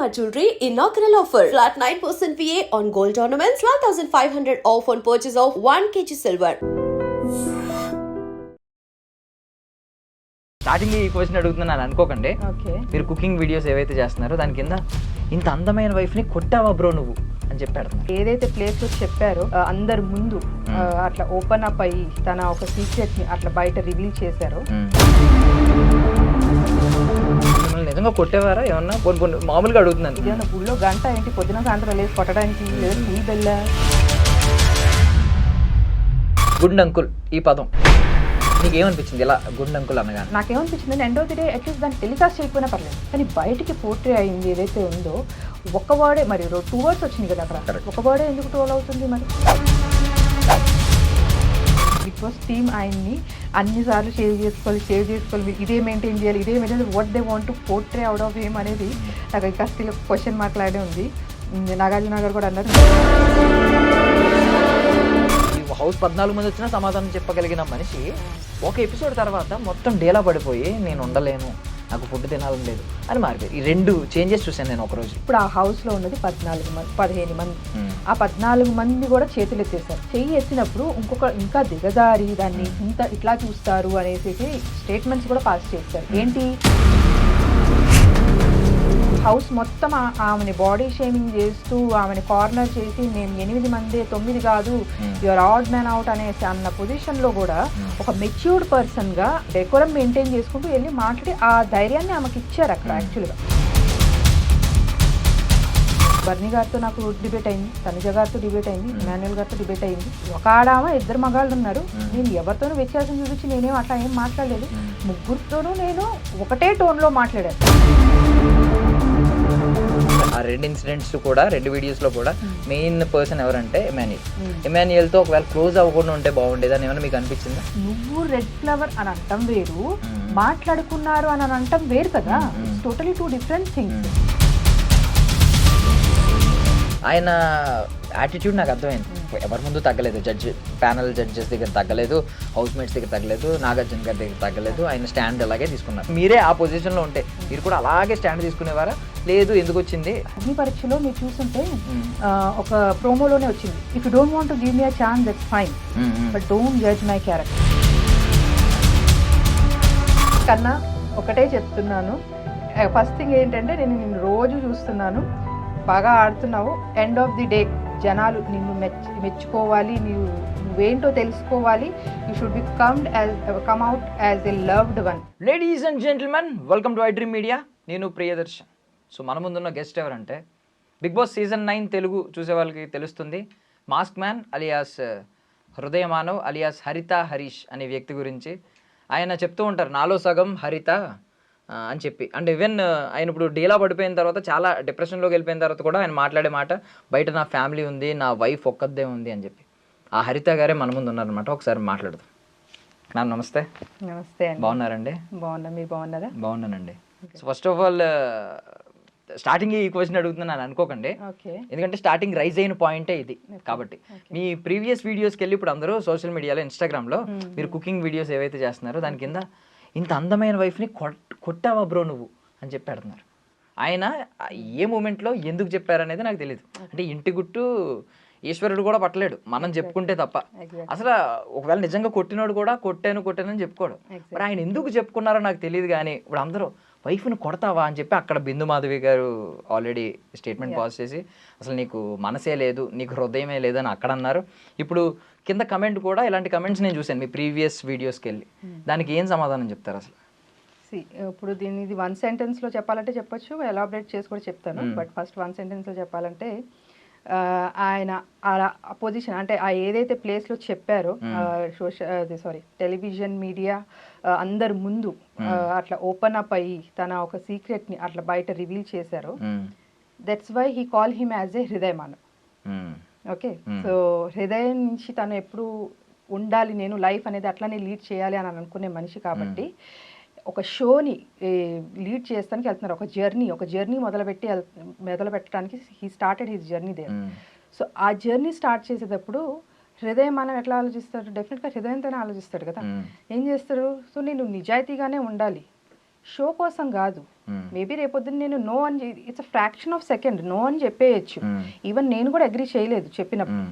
Shalimar Jewelry inaugural offer. Flat 9% VA on gold ornaments, 12,500 off on purchase of 1 kg silver. Starting ఈ question అడుగుతున్నాను అనుకోకండి. మీరు cooking videos ఏవైతే చేస్తున్నారో దాని కింద ఇంత అందమైన వైఫ్ ని కొట్టావా బ్రో నువ్వు అని చెప్పాడు. ఏదైతే ప్లేస్ లో చెప్పారో అందరు ముందు అట్లా ఓపెన్ అప్ అయ్యి తన ఒక సీక్రెట్ ని అట్లా బయట రివీల్ చేశారు. మిమ్మల్ని నిజంగా కొట్టేవారా ఏమన్నా? కొన్ని మామూలుగా అడుగుతున్నాను. ఇదేమన్నా గుళ్ళో గంట ఏంటి పొద్దున సాయంత్రం లేదు కొట్టడానికి, లేదు నీ బెల్ల. గుడ్ అంకుల్ ఈ పదం నీకేమనిపించింది ఇలా గుడ్ అంకుల్ అనగా? నాకేమనిపించింది, end of the day at least దాన్ని టెలికాస్ట్ చేయకపోయినా పర్లేదు, కానీ బయటికి పోర్ట్రే అయింది ఏదైతే ఉందో ఒక వర్డే, మరి 2 words వచ్చింది కదా అక్కడ, ఒక వర్డే ఎందుకు ట్రోల్ అవుతుంది మరి? బిగ్ బాస్ టీమ్ ఆయన్ని అన్నిసార్లు సేవ్ చేసుకోవాలి, ఇదే మెయింటైన్ చేయాలి, what they want to portray out of him అనేది నాకు ఇంకా స్టిల్ క్వశ్చన్ మాట్లాడే ఉంది. నాగార్జున గారు కూడా అన్నారు, హౌస్ 14 మంది వచ్చినా సమాధానం చెప్పగలిగిన మనిషి ఒక ఎపిసోడ్ తర్వాత మొత్తం డేలా పడిపోయి నేను ఉండలేను, నాకు ఫుడ్ తినాలని లేదు అని మారిపోయి. ఈ 2 చేంజెస్ చూసాను నేను ఒకరోజు. ఇప్పుడు ఆ హౌస్లో ఉన్నది 15 మంది. ఆ 14 మంది కూడా చేతులు ఎత్తేసారు. చెయ్యి ఎత్తినప్పుడు ఇంకా దిగజారి దాన్ని ఇట్లా చూస్తారు అనేసి స్టేట్మెంట్స్ కూడా పాస్ చేస్తారు. ఏంటి, హౌస్ మొత్తం ఆమెని బాడీ షేమింగ్ చేస్తూ ఆమెని కార్నర్ చేసి నేను 8 మంది 9 కాదు, యువర్ ఆడ్ మ్యాన్ అవుట్ అనేసి అన్న పొజిషన్లో కూడా ఒక మెచ్యూర్డ్ పర్సన్గా డెకోరం మెయింటైన్ చేసుకుంటూ వెళ్ళి మాట్లాడి ఆ ధైర్యాన్ని ఆమెకి ఇచ్చారు అక్కడ. యాక్చువల్గా బర్నీ గారితో నాకు డిబేట్ అయింది, తనుజ గారితో డిబేట్ అయింది, ఇమాన్యుయల్ గారితో డిబేట్ అయింది. ఒక ఆడామ 2 మగాళ్ళు ఉన్నారు. నేను ఎవరితోనూ వ్యత్యాసం చూపించి నేనేం అట్లా ఏం మాట్లాడలేదు. ముగ్గురితోనూ నేను ఒకటే టోన్లో మాట్లాడాను. ఆ 2 ఇన్సిడెంట్స్ కూడా 2 వీడియోస్లో కూడా మెయిన్ పర్సన్ ఎవరంటే ఇమాన్యుయల్తో ఒకవేళ క్లోజ్ అవ్వకుండా ఉంటే బాగుండేదని ఏమైనా మీకు అనిపించిందా? నువ్వు రెడ్ ఫ్లవర్ అని అంటాం వేరు, మాట్లాడుకున్నారు అని అంటాం వేరు కదా. Totally 2 different things. ఆయన యాటిట్యూడ్ నాకు అర్థమైంది. ఎవరి ముందు తగ్గలేదు, ప్యానల్ జడ్జెస్ దగ్గర తగ్గలేదు, హౌస్ మేట్స్ దగ్గర తగ్గలేదు, నాగార్జున గారి దగ్గర తగ్గలేదు. ఆయన స్టాండ్ అలాగే తీసుకున్నారు. మీరే ఆ పొజిషన్లో ఉంటే మీరు కూడా అలాగే స్టాండ్ తీసుకునేవారా? లేదు ఎందుకు వచ్చింది? అగ్ని పరీక్షలో మీరు చూస్తుంటే ఒక ప్రోమోలోనే వచ్చింది, if you don't want to give me a chance that's fine, but don't judge my character. కన్నా ఒకటే చెప్తున్నాను, ఫస్ట్ థింగ్ ఏంటంటే నేను నిన్ను రోజు చూస్తున్నాను, బాగా ఆడుతున్నావు. ఎండ్ ఆఫ్ ది డే జనాలు నిన్ను మెచ్చుకోవాలి, నువ్వేంటో తెలుసుకోవాలి. You should be come out as a loved one. Ladies and gentlemen, welcome to iDream media. నేను ప్రియదర్శన్. సో మన ముందున్న గెస్ట్ ఎవరంటే బిగ్ బాస్ సీజన్ 9 తెలుగు చూసే వాళ్ళకి తెలుస్తుంది. మాస్క్ మ్యాన్ అలియాస్ హృదయ మానవ్ అలియాస్ హరిత హరీష్ అనే వ్యక్తి గురించి. ఆయన చెప్తూ ఉంటారు నాలో సగం హరిత అని చెప్పి. అంటే ఈవెన్ ఆయన ఇప్పుడు డీలా పడిపోయిన తర్వాత, చాలా డిప్రెషన్లోకి వెళ్ళిపోయిన తర్వాత కూడా ఆయన మాట్లాడే మాట, బయట నా ఫ్యామిలీ ఉంది, నా వైఫ్ ఒక్కదే ఉంది అని చెప్పి. ఆ హరిత గారే మన ముందు ఉన్నారనమాట. ఒకసారి మాట్లాడదాం. మ్యామ్ నమస్తే. నమస్తే అండి. బాగున్నారండి? బాగున్నా, మీరు బాగున్నారా? బాగున్నానండి. So first of all starting ఈ క్వశ్చన్ అడుగుతున్నాను అనుకోకండి, ఎందుకంటే స్టార్టింగ్ రైజ్ అయిన పాయింటే ఇది. కాబట్టి మీ ప్రీవియస్ వీడియోస్కి వెళ్ళి ఇప్పుడు అందరూ సోషల్ మీడియాలో, ఇన్స్టాగ్రామ్లో మీరు కుకింగ్ వీడియోస్ ఏవైతే చేస్తున్నారో దాని కింద ఇంత అందమైన వైఫ్ని కొట్టావా బ్రో నువ్వు అని చెప్పి అడుగుతున్నారు. ఆయన ఏ మూమెంట్లో ఎందుకు చెప్పారనేది నాకు తెలియదు. అంటే ఇంటి గుట్టు ఈశ్వరుడు కూడా పట్టలేడు, మనం చెప్పుకుంటే తప్ప. అసలు ఒకవేళ నిజంగా కొట్టినోడు కూడా కొట్టానని చెప్పుకోడు. మరి ఆయన ఎందుకు చెప్పుకున్నారో నాకు తెలియదు. కానీ ఇప్పుడు అందరూ వైఫ్ని కొడతావా అని చెప్పి అక్కడ బిందు మాధవి గారు ఆల్రెడీ స్టేట్మెంట్ పాస్ చేసి అసలు నీకు మనసే లేదు, నీకు హృదయమే లేదని అక్కడ అన్నారు. ఇప్పుడు కింద కమెంట్ కూడా ఇలాంటి కమెంట్స్ నేను చూశాను మీ ప్రీవియస్ వీడియోస్కి వెళ్ళి. దానికి ఏం సమాధానం చెప్తారు అసలు? ఇప్పుడు దీన్ని 1 సెంటెన్స్లో చెప్పాలంటే చెప్పొచ్చు, ఎలాబరేట్ చేసి కూడా చెప్తాను. బట్ ఫస్ట్ 1 సెంటెన్స్లో చెప్పాలంటే ఆయన అలా పొజిషన్ అంటే ఆ ఏదైతే ప్లేస్లో చెప్పారో టెలివిజన్ మీడియా అందరు ముందు అట్లా ఓపెన్ అప్ అయ్యి తన ఒక సీక్రెట్ని అట్లా బయట రివీల్ చేశారు. That's why he call him as a హృదయ మానవ్. ఓకే, సో హృదయం నుంచి తను ఎప్పుడు ఉండాలి, నేను లైఫ్ అనేది అట్లానే లీడ్ చేయాలి అని అనుకునే మనిషి కాబట్టి ఒక షోని లీడ్ చేస్తానికి వెళ్తున్నారు. ఒక జర్నీ మొదలుపెట్టడానికి he started his journey there. So ఆ జర్నీ స్టార్ట్ చేసేటప్పుడు హృదయం మనం ఎట్లా ఆలోచిస్తాడు? డెఫినెట్గా హృదయంతోనే ఆలోచిస్తాడు కదా. ఏం చేస్తాడు? సో నేను నిజాయితీగానే ఉండాలి, షో కోసం కాదు. మేబీ రేపొద్దున నేను నో అని, it's a fraction of second no అని చెప్పేయచ్చు. ఈవెన్ నేను కూడా అగ్రీ చేయలేదు చెప్పినప్పుడు,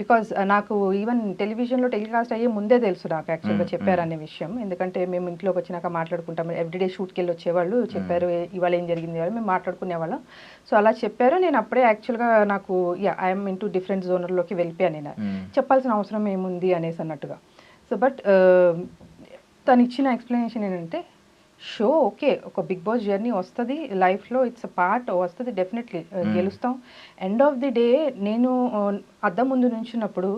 బికాజ్ నాకు ఈవెన్ టెలివిజన్లో టెలికాస్ట్ అయ్యే ముందే తెలుసు నాకు యాక్చువల్గా చెప్పారనే విషయం. ఎందుకంటే మేము ఇంట్లోకి వచ్చినాక మాట్లాడుకుంటాం, ఎవ్రీడే షూట్కి వెళ్ళి వచ్చేవాళ్ళు, చెప్పారు ఇవాళ ఏం జరిగింది వాళ్ళు, మేము మాట్లాడుకునేవాళ్ళం. సో అలా చెప్పారు. నేను అప్పుడే యాక్చువల్గా నాకు ఐఎమ్ ఇంటూ డిఫరెంట్ జోనర్లోకి వెళ్ళిపోయాను. నేను చెప్పాల్సిన అవసరం ఏముంది అనేసి అన్నట్టుగా. సో బట్ తను ఇచ్చిన ఎక్స్ప్లెనేషన్ ఏంటంటే, షో ఓకే, ఒక బిగ్ బాస్ జర్నీ వస్తుంది లైఫ్లో, ఇట్స్ అ పార్ట్, వస్తుంది డెఫినెట్లీ, గెలుస్తాం. ఎండ్ ఆఫ్ ది డే నేను అద్దం ముందు నుంచినప్పుడు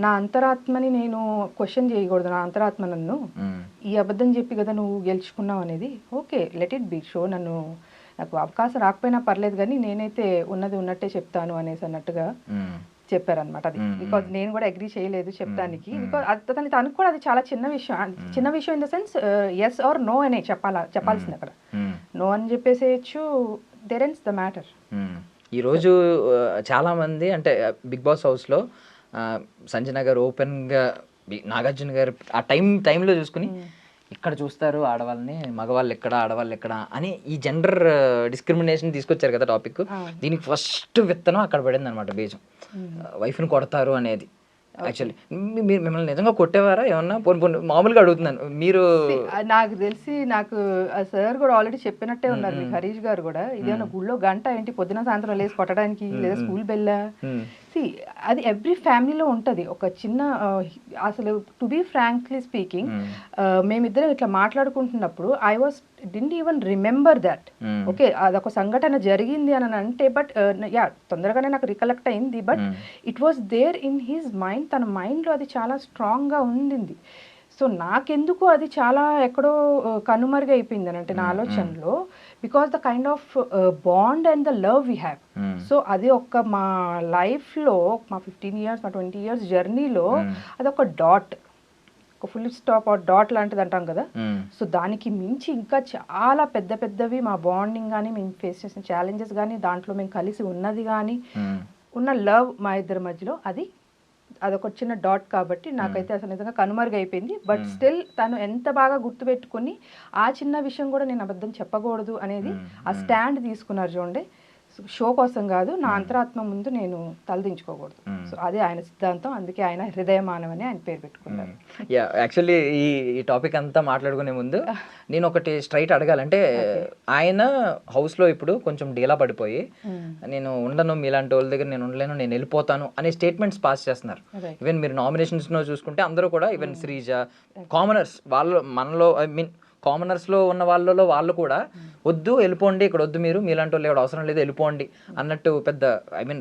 నా అంతరాత్మని నేను క్వశ్చన్ చేయకూడదు. నా అంతరాత్మ నన్ను ఈ అబద్ధం చెప్పి కదా నువ్వు గెలుచుకున్నావు అనేది, okay let it be so, నాకు అవకాశం రాకపోయినా పర్లేదు కానీ నేనైతే ఉన్నది ఉన్నట్టే చెప్తాను అనేసి అన్నట్టుగా చెప్పారనమాట. అది బికాజ్ నేను కూడా అగ్రీ చేయలేదు చెప్పడానికి. బికాజ్ తనకు కూడా అది చాలా చిన్న విషయం in the sense yes or no అనే చెప్పాల్సింది. అక్కడ నో అని చెప్పేసేయచ్చు, దేర్ ఎండ్స్ ద మ్యాటర్. ఈరోజు చాలామంది అంటే బిగ్ బాస్ హౌస్లో సంజన గారు ఓపెన్గా నాగార్జున గారు ఆ టైంలో చూసుకుని ఇక్కడ చూస్తారు ఆడవాళ్ళని, మగవాళ్ళు ఎక్కడ ఆడవాళ్ళు ఎక్కడ అని ఈ జెండర్ డిస్క్రిమినేషన్ తీసుకొచ్చారు కదా టాపిక్. దీనికి ఫస్ట్ విత్తనం అక్కడ పడింది అనమాట, బీజం. వైఫ్ని కొడతారు అనేది. యాక్చువల్లీ మీరు మిమ్మల్ని నిజంగా కొట్టేవారా ఏమన్నా? మామూలుగా అడుగుతున్నాను. మీరు నాకు తెలిసి నాకు సార్ కూడా ఆల్రెడీ చెప్పినట్టే ఉన్నారు మీకు, హరీష్ గారు కూడా, ఇదేమన్నా గుళ్ళో గంట ఏంటి పొద్దున సాయంత్రం లేసి కొట్టడానికి, లేదా స్కూల్ బెల్లా. అది ఎవ్రీ ఫ్యామిలీలో ఉంటుంది ఒక చిన్న, అసలు టు బీ ఫ్రాంక్లీ స్పీకింగ్ మేమిద్దరం ఇట్లా మాట్లాడుకుంటున్నప్పుడు didn't even remember that. Okay అదొక సంఘటన జరిగింది అని అంటే, బట్ తొందరగానే నాకు రికలెక్ట్ అయింది. But it was there in his mind, తన మైండ్లో అది చాలా స్ట్రాంగ్గా ఉండింది. సో నాకెందుకు అది చాలా ఎక్కడో కనుమరుగైపోయింది అని అంటే నా ఆలోచనలో, because the kind of bond and the love we have. So అది ఒక మా లైఫ్లో, మా 15 years మా 20 years జర్నీలో అదొక డాట్, ఒక ఫుల్ స్టాప్ ఆర్ డాట్ లాంటిది అంటాం కదా. సో దానికి మించి ఇంకా చాలా పెద్దవి మా బాండింగ్ కానీ, మేము ఫేస్ చేసిన ఛాలెంజెస్ కానీ, దాంట్లో మేము కలిసి ఉన్నది కానీ, ఉన్న లవ్ మా ఇద్దరి మధ్యలో, అదొక చిన్న డాట్. కాబట్టి నాకైతే అసలు నిజంగా కనుమరుగైపోయింది. బట్ స్టిల్ తను ఎంత బాగా గుర్తుపెట్టుకుని ఆ చిన్న విషయం కూడా నేను అబద్ధం చెప్పకూడదు అనేది ఆ స్టాండ్ తీసుకున్నారు చూడండి. షో కోసం కాదు, నా అంతరాత్మ ముందు నేను తలదించుకోకూడదు. సో అదే ఆయన సిద్ధాంతం. అందుకే ఆయన హృదయమానం అని ఆయన పేరు పెట్టుకున్నారు. యాక్చువల్లీ ఈ టాపిక్ అంతా మాట్లాడుకునే ముందు నేను ఒకటి స్ట్రైట్ అడగాలంటే, ఆయన హౌస్లో ఇప్పుడు కొంచెం డీలా పడిపోయి నేను ఉండను, మీలాంటి వాళ్ళ దగ్గర నేను ఉండలేను, నేను వెళ్ళిపోతాను అనే స్టేట్మెంట్స్ పాస్ చేస్తున్నారు. ఈవెన్ మీరు నామినేషన్స్లో చూసుకుంటే అందరూ కూడా, ఈవెన్ శ్రీజ, కామనర్స్ వాళ్ళు, మనలో ఐ మీన్ కామనర్స్లో ఉన్న వాళ్ళు కూడా వద్దు వెళ్ళిపోండి, ఇక్కడ వద్దు, మీరు మీలాంటి వాళ్ళు ఇక్కడ అవసరం లేదు వెళ్ళిపోండి అన్నట్టు పెద్ద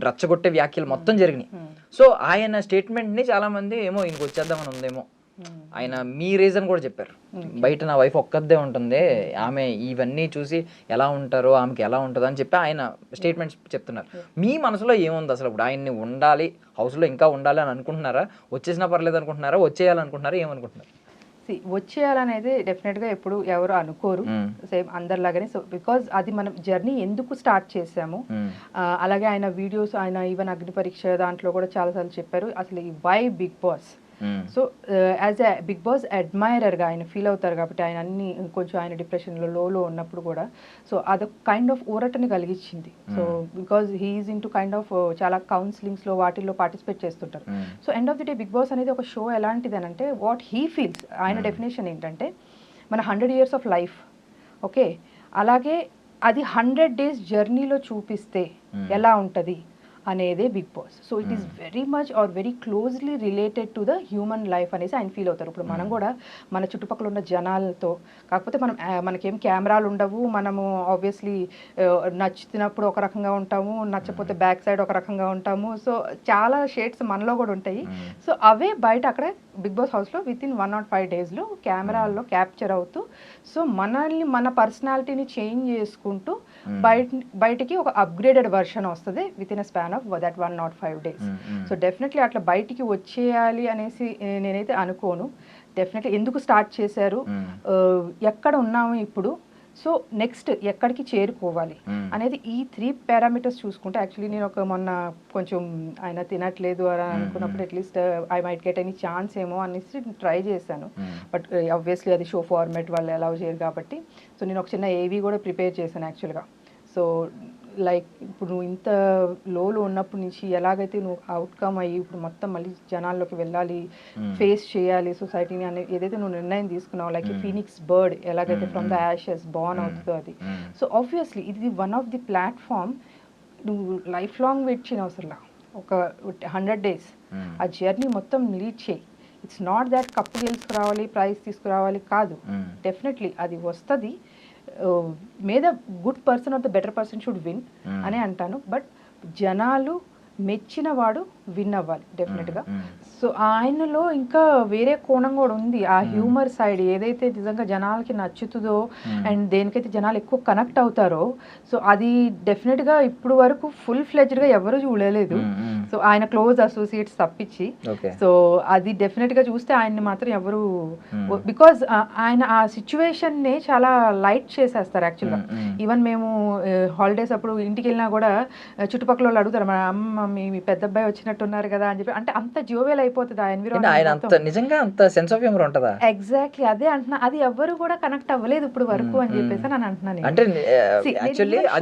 రచ్చగొట్టే వ్యాఖ్యలు మొత్తం జరిగినాయి. సో ఆయన స్టేట్మెంట్ని చాలామంది ఏమో ఇంకొచ్చేద్దామని ఉందేమో, ఆయన మీ రీజన్ కూడా చెప్పారు, బయట నా వైఫ్ ఒక్కదే ఉంటుంది, ఆమె ఇవన్నీ చూసి ఎలా ఉంటారో ఆమెకి ఎలా ఉంటుందో అని చెప్పి ఆయన స్టేట్మెంట్స్ చెప్తున్నారు. మీ మనసులో ఏముంది అసలు? ఇప్పుడు ఆయన్ని ఉండాలి, హౌస్లో ఇంకా ఉండాలి అని అనుకుంటున్నారా? వచ్చేసినా పర్లేదు అనుకుంటున్నారా? వచ్చేయాలనుకుంటున్నారా? ఏమనుకుంటున్నారు? వచ్చేయాలనేది డెఫినెట్గా ఎప్పుడు ఎవరు అనుకోరు, సేమ్ అందరిలాగానే. సో బికాజ్ అది మనం జర్నీ ఎందుకు స్టార్ట్ చేసాము. అలాగే ఆయన వీడియోస్, ఆయన ఈవెన్ అగ్ని పరీక్ష దాంట్లో కూడా చాలాసార్లు చెప్పారు అసలు ఈ why Bigg Boss. So as a Bigg Boss అడ్మైరర్గా ఆయన ఫీల్ అవుతారు కాబట్టి, ఆయన అన్ని కొంచెం ఆయన డిప్రెషన్లో లోలో ఉన్నప్పుడు కూడా, సో అదొక కైండ్ ఆఫ్ ఊరటని కలిగించింది. So because he's into kind of చాలా కౌన్సిలింగ్స్లో వాటిల్లో పార్టిసిపేట్ చేస్తుంటారు. So end of the day Big Boss అనేది ఒక షో ఎలాంటిది అని అంటే, వాట్ హీ ఫీల్స్, ఆయన డెఫినేషన్ ఏంటంటే మన 100 years ఆఫ్ లైఫ్, ఓకే, అలాగే అది 100 days జర్నీలో చూపిస్తే ఎలా ఉంటుంది అనేదే Big Boss. So it is very much or very closely related to the human life అనేసి ఆయన ఫీల్ అవుతారు. ఇప్పుడు మనం కూడా మన చుట్టుపక్కల ఉన్న జనాలతో, కాకపోతే మనకేం కెమెరాలు ఉండవు, మనము ఆబ్వియస్లీ నచ్చినప్పుడు ఒక రకంగా ఉంటాము, నచ్చకపోతే బ్యాక్ సైడ్ ఒక రకంగా ఉంటాము. సో చాలా షేడ్స్ మనలో కూడా ఉంటాయి. సో అవే బయట అక్కడ బిగ్ బాస్ హౌస్లో విత్ ఇన్ 105 daysలో కెమెరాల్లో క్యాప్చర్ అవుతూ, సో మనల్ని మన పర్సనాలిటీని చేంజ్ చేసుకుంటూ బయటికి ఒక అప్గ్రేడెడ్ వర్షన్ వస్తుంది with in a span of that 105 days. So definitely అట్లా బయటికి వచ్చేయాలి అనేసి నేనైతే అనుకోను. డెఫినెట్లీ ఎందుకు స్టార్ట్ చేశారు, ఎక్కడ ఉన్నాము ఇప్పుడు, సో నెక్స్ట్ ఎక్కడికి చేరుకోవాలి అనేది ఈ 3 పారామీటర్స్ చూసుకుంటే, యాక్చువల్లీ నేను మొన్న కొంచెం ఆయన తినట్లేదు అని అనుకున్నప్పుడు at least I might get any chance ఏమో అనేసి ట్రై చేశాను. బట్ ఆబ్వియస్లీ అది షో ఫార్మాట్ వాళ్ళు అలౌ చేయరు కాబట్టి, సో నేను ఒక చిన్న ఏవీ కూడా ప్రిపేర్ చేశాను యాక్చువల్గా. సో లైక్ ఇప్పుడు నువ్వు ఇంత లోలో ఉన్నప్పటి నుంచి ఎలాగైతే నువ్వు అవుట్కమ్ అయ్యి ఇప్పుడు మొత్తం మళ్ళీ జనాల్లోకి వెళ్ళాలి, ఫేస్ చేయాలి సొసైటీని అనే ఏదైతే నువ్వు నిర్ణయం తీసుకున్నావు, లైక్ ఫీనిక్స్ బర్డ్ ఎలాగైతే ఫ్రమ్ ద యాషెస్ బార్న్ అవుతుందో అది. సో ఆబ్వియస్లీ ఇది వన్ ఆఫ్ ది ప్లాట్ఫామ్. నువ్వు లైఫ్ లాంగ్ వెయిట్ చేయని అవసరంలా, ఒక 100 days ఆ జర్నీ మొత్తం లీడ్ చేయి. ఇట్స్ నాట్ దాట్ కప్పు గెలుచుకురావాలి, ప్రైజ్ తీసుకురావాలి కాదు. డెఫినెట్లీ అది వస్తుంది. May the good person or the better person should win అని అంటాను. బట్ జనాలు మెచ్చిన వాడు విన్ అవ్వాలి డెఫినెట్గా. సో ఆయనలో ఇంకా వేరే కోణం కూడా ఉంది. ఆ హ్యూమర్ సైడ్ ఏదైతే నిజంగా జనాలకి నచ్చుతుందో అండ్ దేనికైతే జనాలు ఎక్కువ కనెక్ట్ అవుతారో, సో అది డెఫినెట్గా ఇప్పుడు వరకు ఫుల్ ఫ్లెడ్జ్డ్గా ఎవరు చూడలేదు. సో ఆయన క్లోజ్ అసోసియేట్స్ తప్పించి, సో అది డెఫినెట్గా చూస్తే ఆయన్ని మాత్రం ఎవరు, బికాజ్ ఆయన ఆ సిచ్యువేషన్ని చాలా లైట్ చేసేస్తారు యాక్చువల్గా. ఈవెన్ మేము హాలిడేస్ అప్పుడు ఇంటికి వెళ్ళినా కూడా చుట్టుపక్కల వాళ్ళు అడుగుతారు, మా అమ్మ మీ పెద్ద అబ్బాయి వచ్చినట్టున్నారు కదా అని చెప్పి. అంటే అంత జోవెల్ అయిపోతుంది ఆ ఎన్విరాన్మెంట్. నిజంగా అంత సెన్స్ ఆఫ్ హ్యూమర్ ఉంటుందా? ఎగ్జాక్ట్లీ అదే అంటున్నా. అది ఎవరు కూడా కనెక్ట్ అవ్వలేదు ఇప్పుడు వరకు అని చెప్పేసి నేను అంటున్నాను. అంటే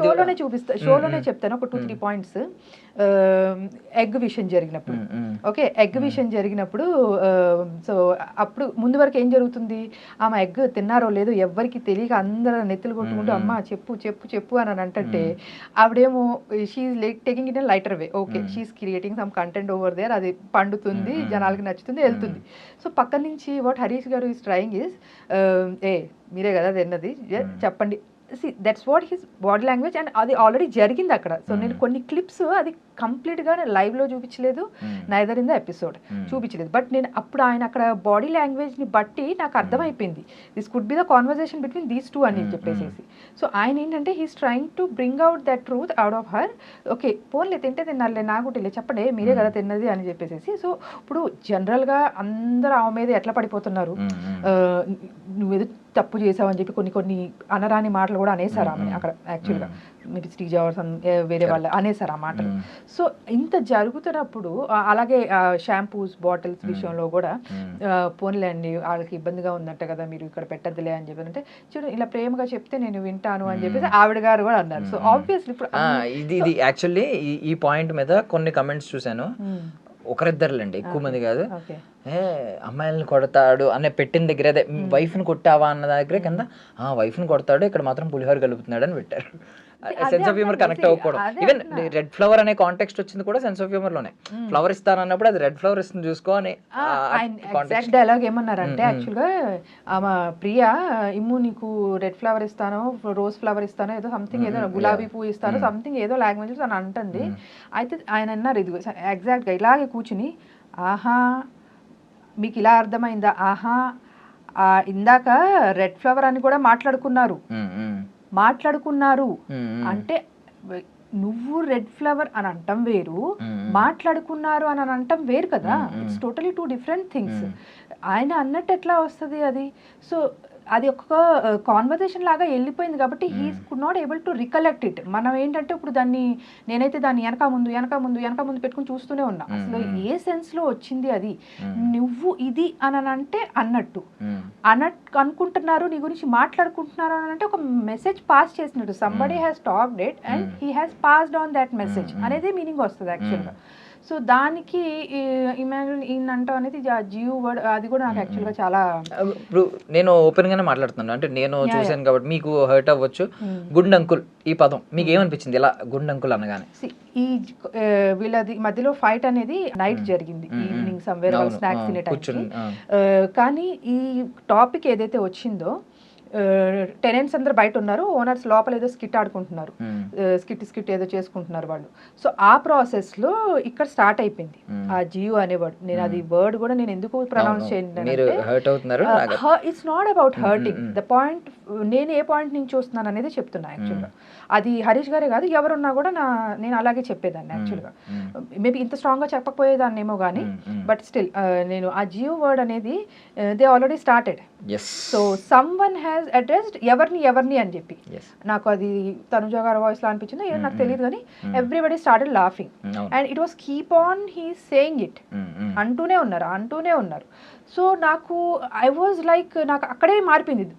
షోలోనే చూపిస్తా, షోలోనే చెప్తాను ఒక 2-3 పాయింట్స్. ఎగ్ విషయం జరిగినప్పుడు, ఓకే, ఎగ్ విషయం జరిగినప్పుడు, సో అప్పుడు ముందు వరకు ఏం జరుగుతుంది, ఆమె ఎగ్ తిన్నారో లేదో ఎవరికి తెలియక అందరూ నెత్తులు కొట్టుకుంటూ అమ్మ చెప్పు చెప్పు చెప్పు అని అంటే, ఆవిడేమో she's taking it in lighter way. Okay, she's creating some content over there, అది పండుతుంది, జనాలకి నచ్చుతుంది, వెళ్తుంది. సో పక్క నుంచి వాట్ హరీష్ గారు ఈస్ ట్రయింగ్ ఈస్, మీరే కదా తిన్నది చెప్పండి. That's what his body language. And అది ఆల్రెడీ జరిగింది అక్కడ. సో నేను కొన్ని క్లిప్స్ అది కంప్లీట్గా లైవ్లో చూపించలేదు, నైదర్ ఇన్ ద ఎపిసోడ్ చూపించలేదు. బట్ నేను అప్పుడు ఆయన అక్కడ బాడీ లాంగ్వేజ్ని బట్టి నాకు అర్థమైపోయింది, this could be the conversation between these two అని చెప్పేసి. సో ఆయన ఏంటంటే he's trying to bring out that truth out of her. Okay, పోన్లే తింటే తిన్నారులే, నాకు తెలియదు చెప్పండి, మీరే కదా తిన్నది అని చెప్పేసి. సో ఇప్పుడు జనరల్గా అందరూ ఆమె మీద ఎట్లా పడిపోతున్నారు, నువ్వేదో తప్పు చేసావని చెప్పి కొన్ని అనరాని మాటలు కూడా అనేసారు ఆమె అక్కడ. యాక్చువల్గా మేబీ శ్రీజ వేరే వాళ్ళు అనేసారు ఆ మాటలు. సో ఇంత జరుగుతున్నప్పుడు అలాగే షాంపూస్ బాటిల్స్ విషయంలో కూడా పోన్లే అండి వాళ్ళకి ఇబ్బందిగా ఉందంట కదా, మీరు ఇక్కడ పెట్టద్దులే అని చెప్పి అంటే, చూడు ఇలా ప్రేమగా చెప్తే నేను వింటాను అని చెప్పేసి ఆవిడ గారు కూడా అన్నారు. సో ఆబ్వియస్లీ ఇప్పుడు ఇది యాక్చువల్లీ ఈ పాయింట్ మీద కొన్ని కమెంట్స్ చూసాను, ఒకరిద్దరులేండి, ఎక్కువ మంది కాదు. అమ్మాయిలను కొడతాడు అనే పెట్టిన దగ్గర, అదే వైఫ్ని కొట్టావా అన్న దగ్గర కింద వైఫ్ని కొడతాడు, ఇక్కడ మాత్రం పులిహోర కలుపుతున్నాడు అని పెట్టారు. సెన్స్ ఆఫ్ హ్యూమర్ కనెక్ట్ అవ్వకూడదు. ఈవెన్ రెడ్ ఫ్లవర్ అనే కాంటెక్స్ట్ వచ్చింది కూడా సెన్స్ ఆఫ్ హ్యూమర్ లోనే. ఫ్లవర్ ఇస్తానన్నప్పుడు అది రెడ్ ఫ్లవర్ ఇస్తుంది చూసుకో అని ఎగ్జాక్ట్ డైలాగ్ ఏమన్నారంటే, యాక్చువల్గా ఆమె ప్రియా ఇమ్ము నీకు రెడ్ ఫ్లవర్ ఇస్తాను, రోజ్ ఫ్లవర్ ఇస్తాను, ఏదో సంథింగ్, ఏదో గులాబీ పువ్వు ఇస్తాను, సంథింగ్ ఏదో లాంగ్వేజ్ అని అంటుంది. అయితే ఆయన అన్నారు ఇది ఎగ్జాక్ట్గా ఇలాగే కూర్చుని, ఆహా మీకు ఇలా అర్థమైందా, ఆహా ఇందాక రెడ్ ఫ్లవర్ అని కూడా మాట్లాడుకున్నారు అంటే నువ్వు రెడ్ ఫ్లవర్ అని అంటాం వేరు, మాట్లాడుకున్నారు అని అంటాం వేరు కదా. It's totally 2 different things. ఆయన అన్నట్టు ఎట్లా వస్తుంది అది? సో అది ఒక కాన్వర్జేషన్ లాగా వెళ్ళిపోయింది కాబట్టి he could not able to recollect it. మనం ఏంటంటే ఇప్పుడు నేనైతే దాన్ని వెనక ముందు పెట్టుకుని చూస్తూనే ఉన్నా. అసలు ఏ సెన్స్లో వచ్చింది అది? నువ్వు ఇది అని అంటే అన్నట్టు అనుకుంటున్నారు, నీ గురించి మాట్లాడుకుంటున్నారు అని అంటే ఒక మెసేజ్ పాస్ చేసినట్టు. Somebody has talked it and he has passed on that message అనేది మీనింగ్ వస్తుంది యాక్చువల్గా. సో దానికి ఇమాన్యుల్ ఈయన అంటాం అనేది జియో వర్డ్, అది కూడా నాకు యాక్చువల్గా చాలా, ఇప్పుడు నేను ఓపెన్ గానే మాట్లాడుతున్నాను, అంటే నేను చూసాను కాబట్టి మీకు హర్ట్ అవ్వచ్చు. గుండ్ అంకుల్ ఈ పదం మీకు ఏమనిపించింది ఇలా గుండ్ అంకుల్ అనగానే? ఈ వీళ్ళది మధ్యలో ఫైట్ అనేది నైట్ జరిగింది, ఈవినింగ్ సమ్వేర్ స్నాక్స్ తినే టైంకి. కానీ ఈ టాపిక్ ఏదైతే వచ్చిందో, టెనెంట్స్ అందరు బయట ఉన్నారు, ఓనర్స్ లోపల ఏదో స్కిట్ ఆడుకుంటున్నారు, స్కిట్ ఏదో చేసుకుంటున్నారు వాళ్ళు. సో ఆ ప్రాసెస్లో ఇక్కడ స్టార్ట్ అయిపోయింది ఆ జియో అనే వర్డ్. నేను అది వర్డ్ కూడా నేను ఎందుకు ప్రొనౌన్స్ చేయండి, it's not about hurting. The point, నేను ఏ పాయింట్ నుంచి చూస్తున్నాను అనేది చెప్తున్నా యాక్చువల్గా. అది హరీష్ గారే కాదు, ఎవరున్నా కూడా నేను అలాగే చెప్పేదాన్ని యాక్చువల్గా. మేబీ ఇంత స్ట్రాంగ్గా చెప్పకపోయేదాన్నేమో కానీ, బట్ స్టిల్ నేను ఆ జియో వర్డ్ అనేది they already started. So some one has has addressed ఎవరిని అని చెప్పి. నాకు అది తనుజ గారి వాయిస్ లో అనిపించింది, ఏం నాకు తెలియదు, కానీ everybody started laughing and it was keep on he saying it, అంటూనే ఉన్నారు. సో నాకు ఐ వాజ్ లైక్, నాకు అక్కడే మారిపోయింది.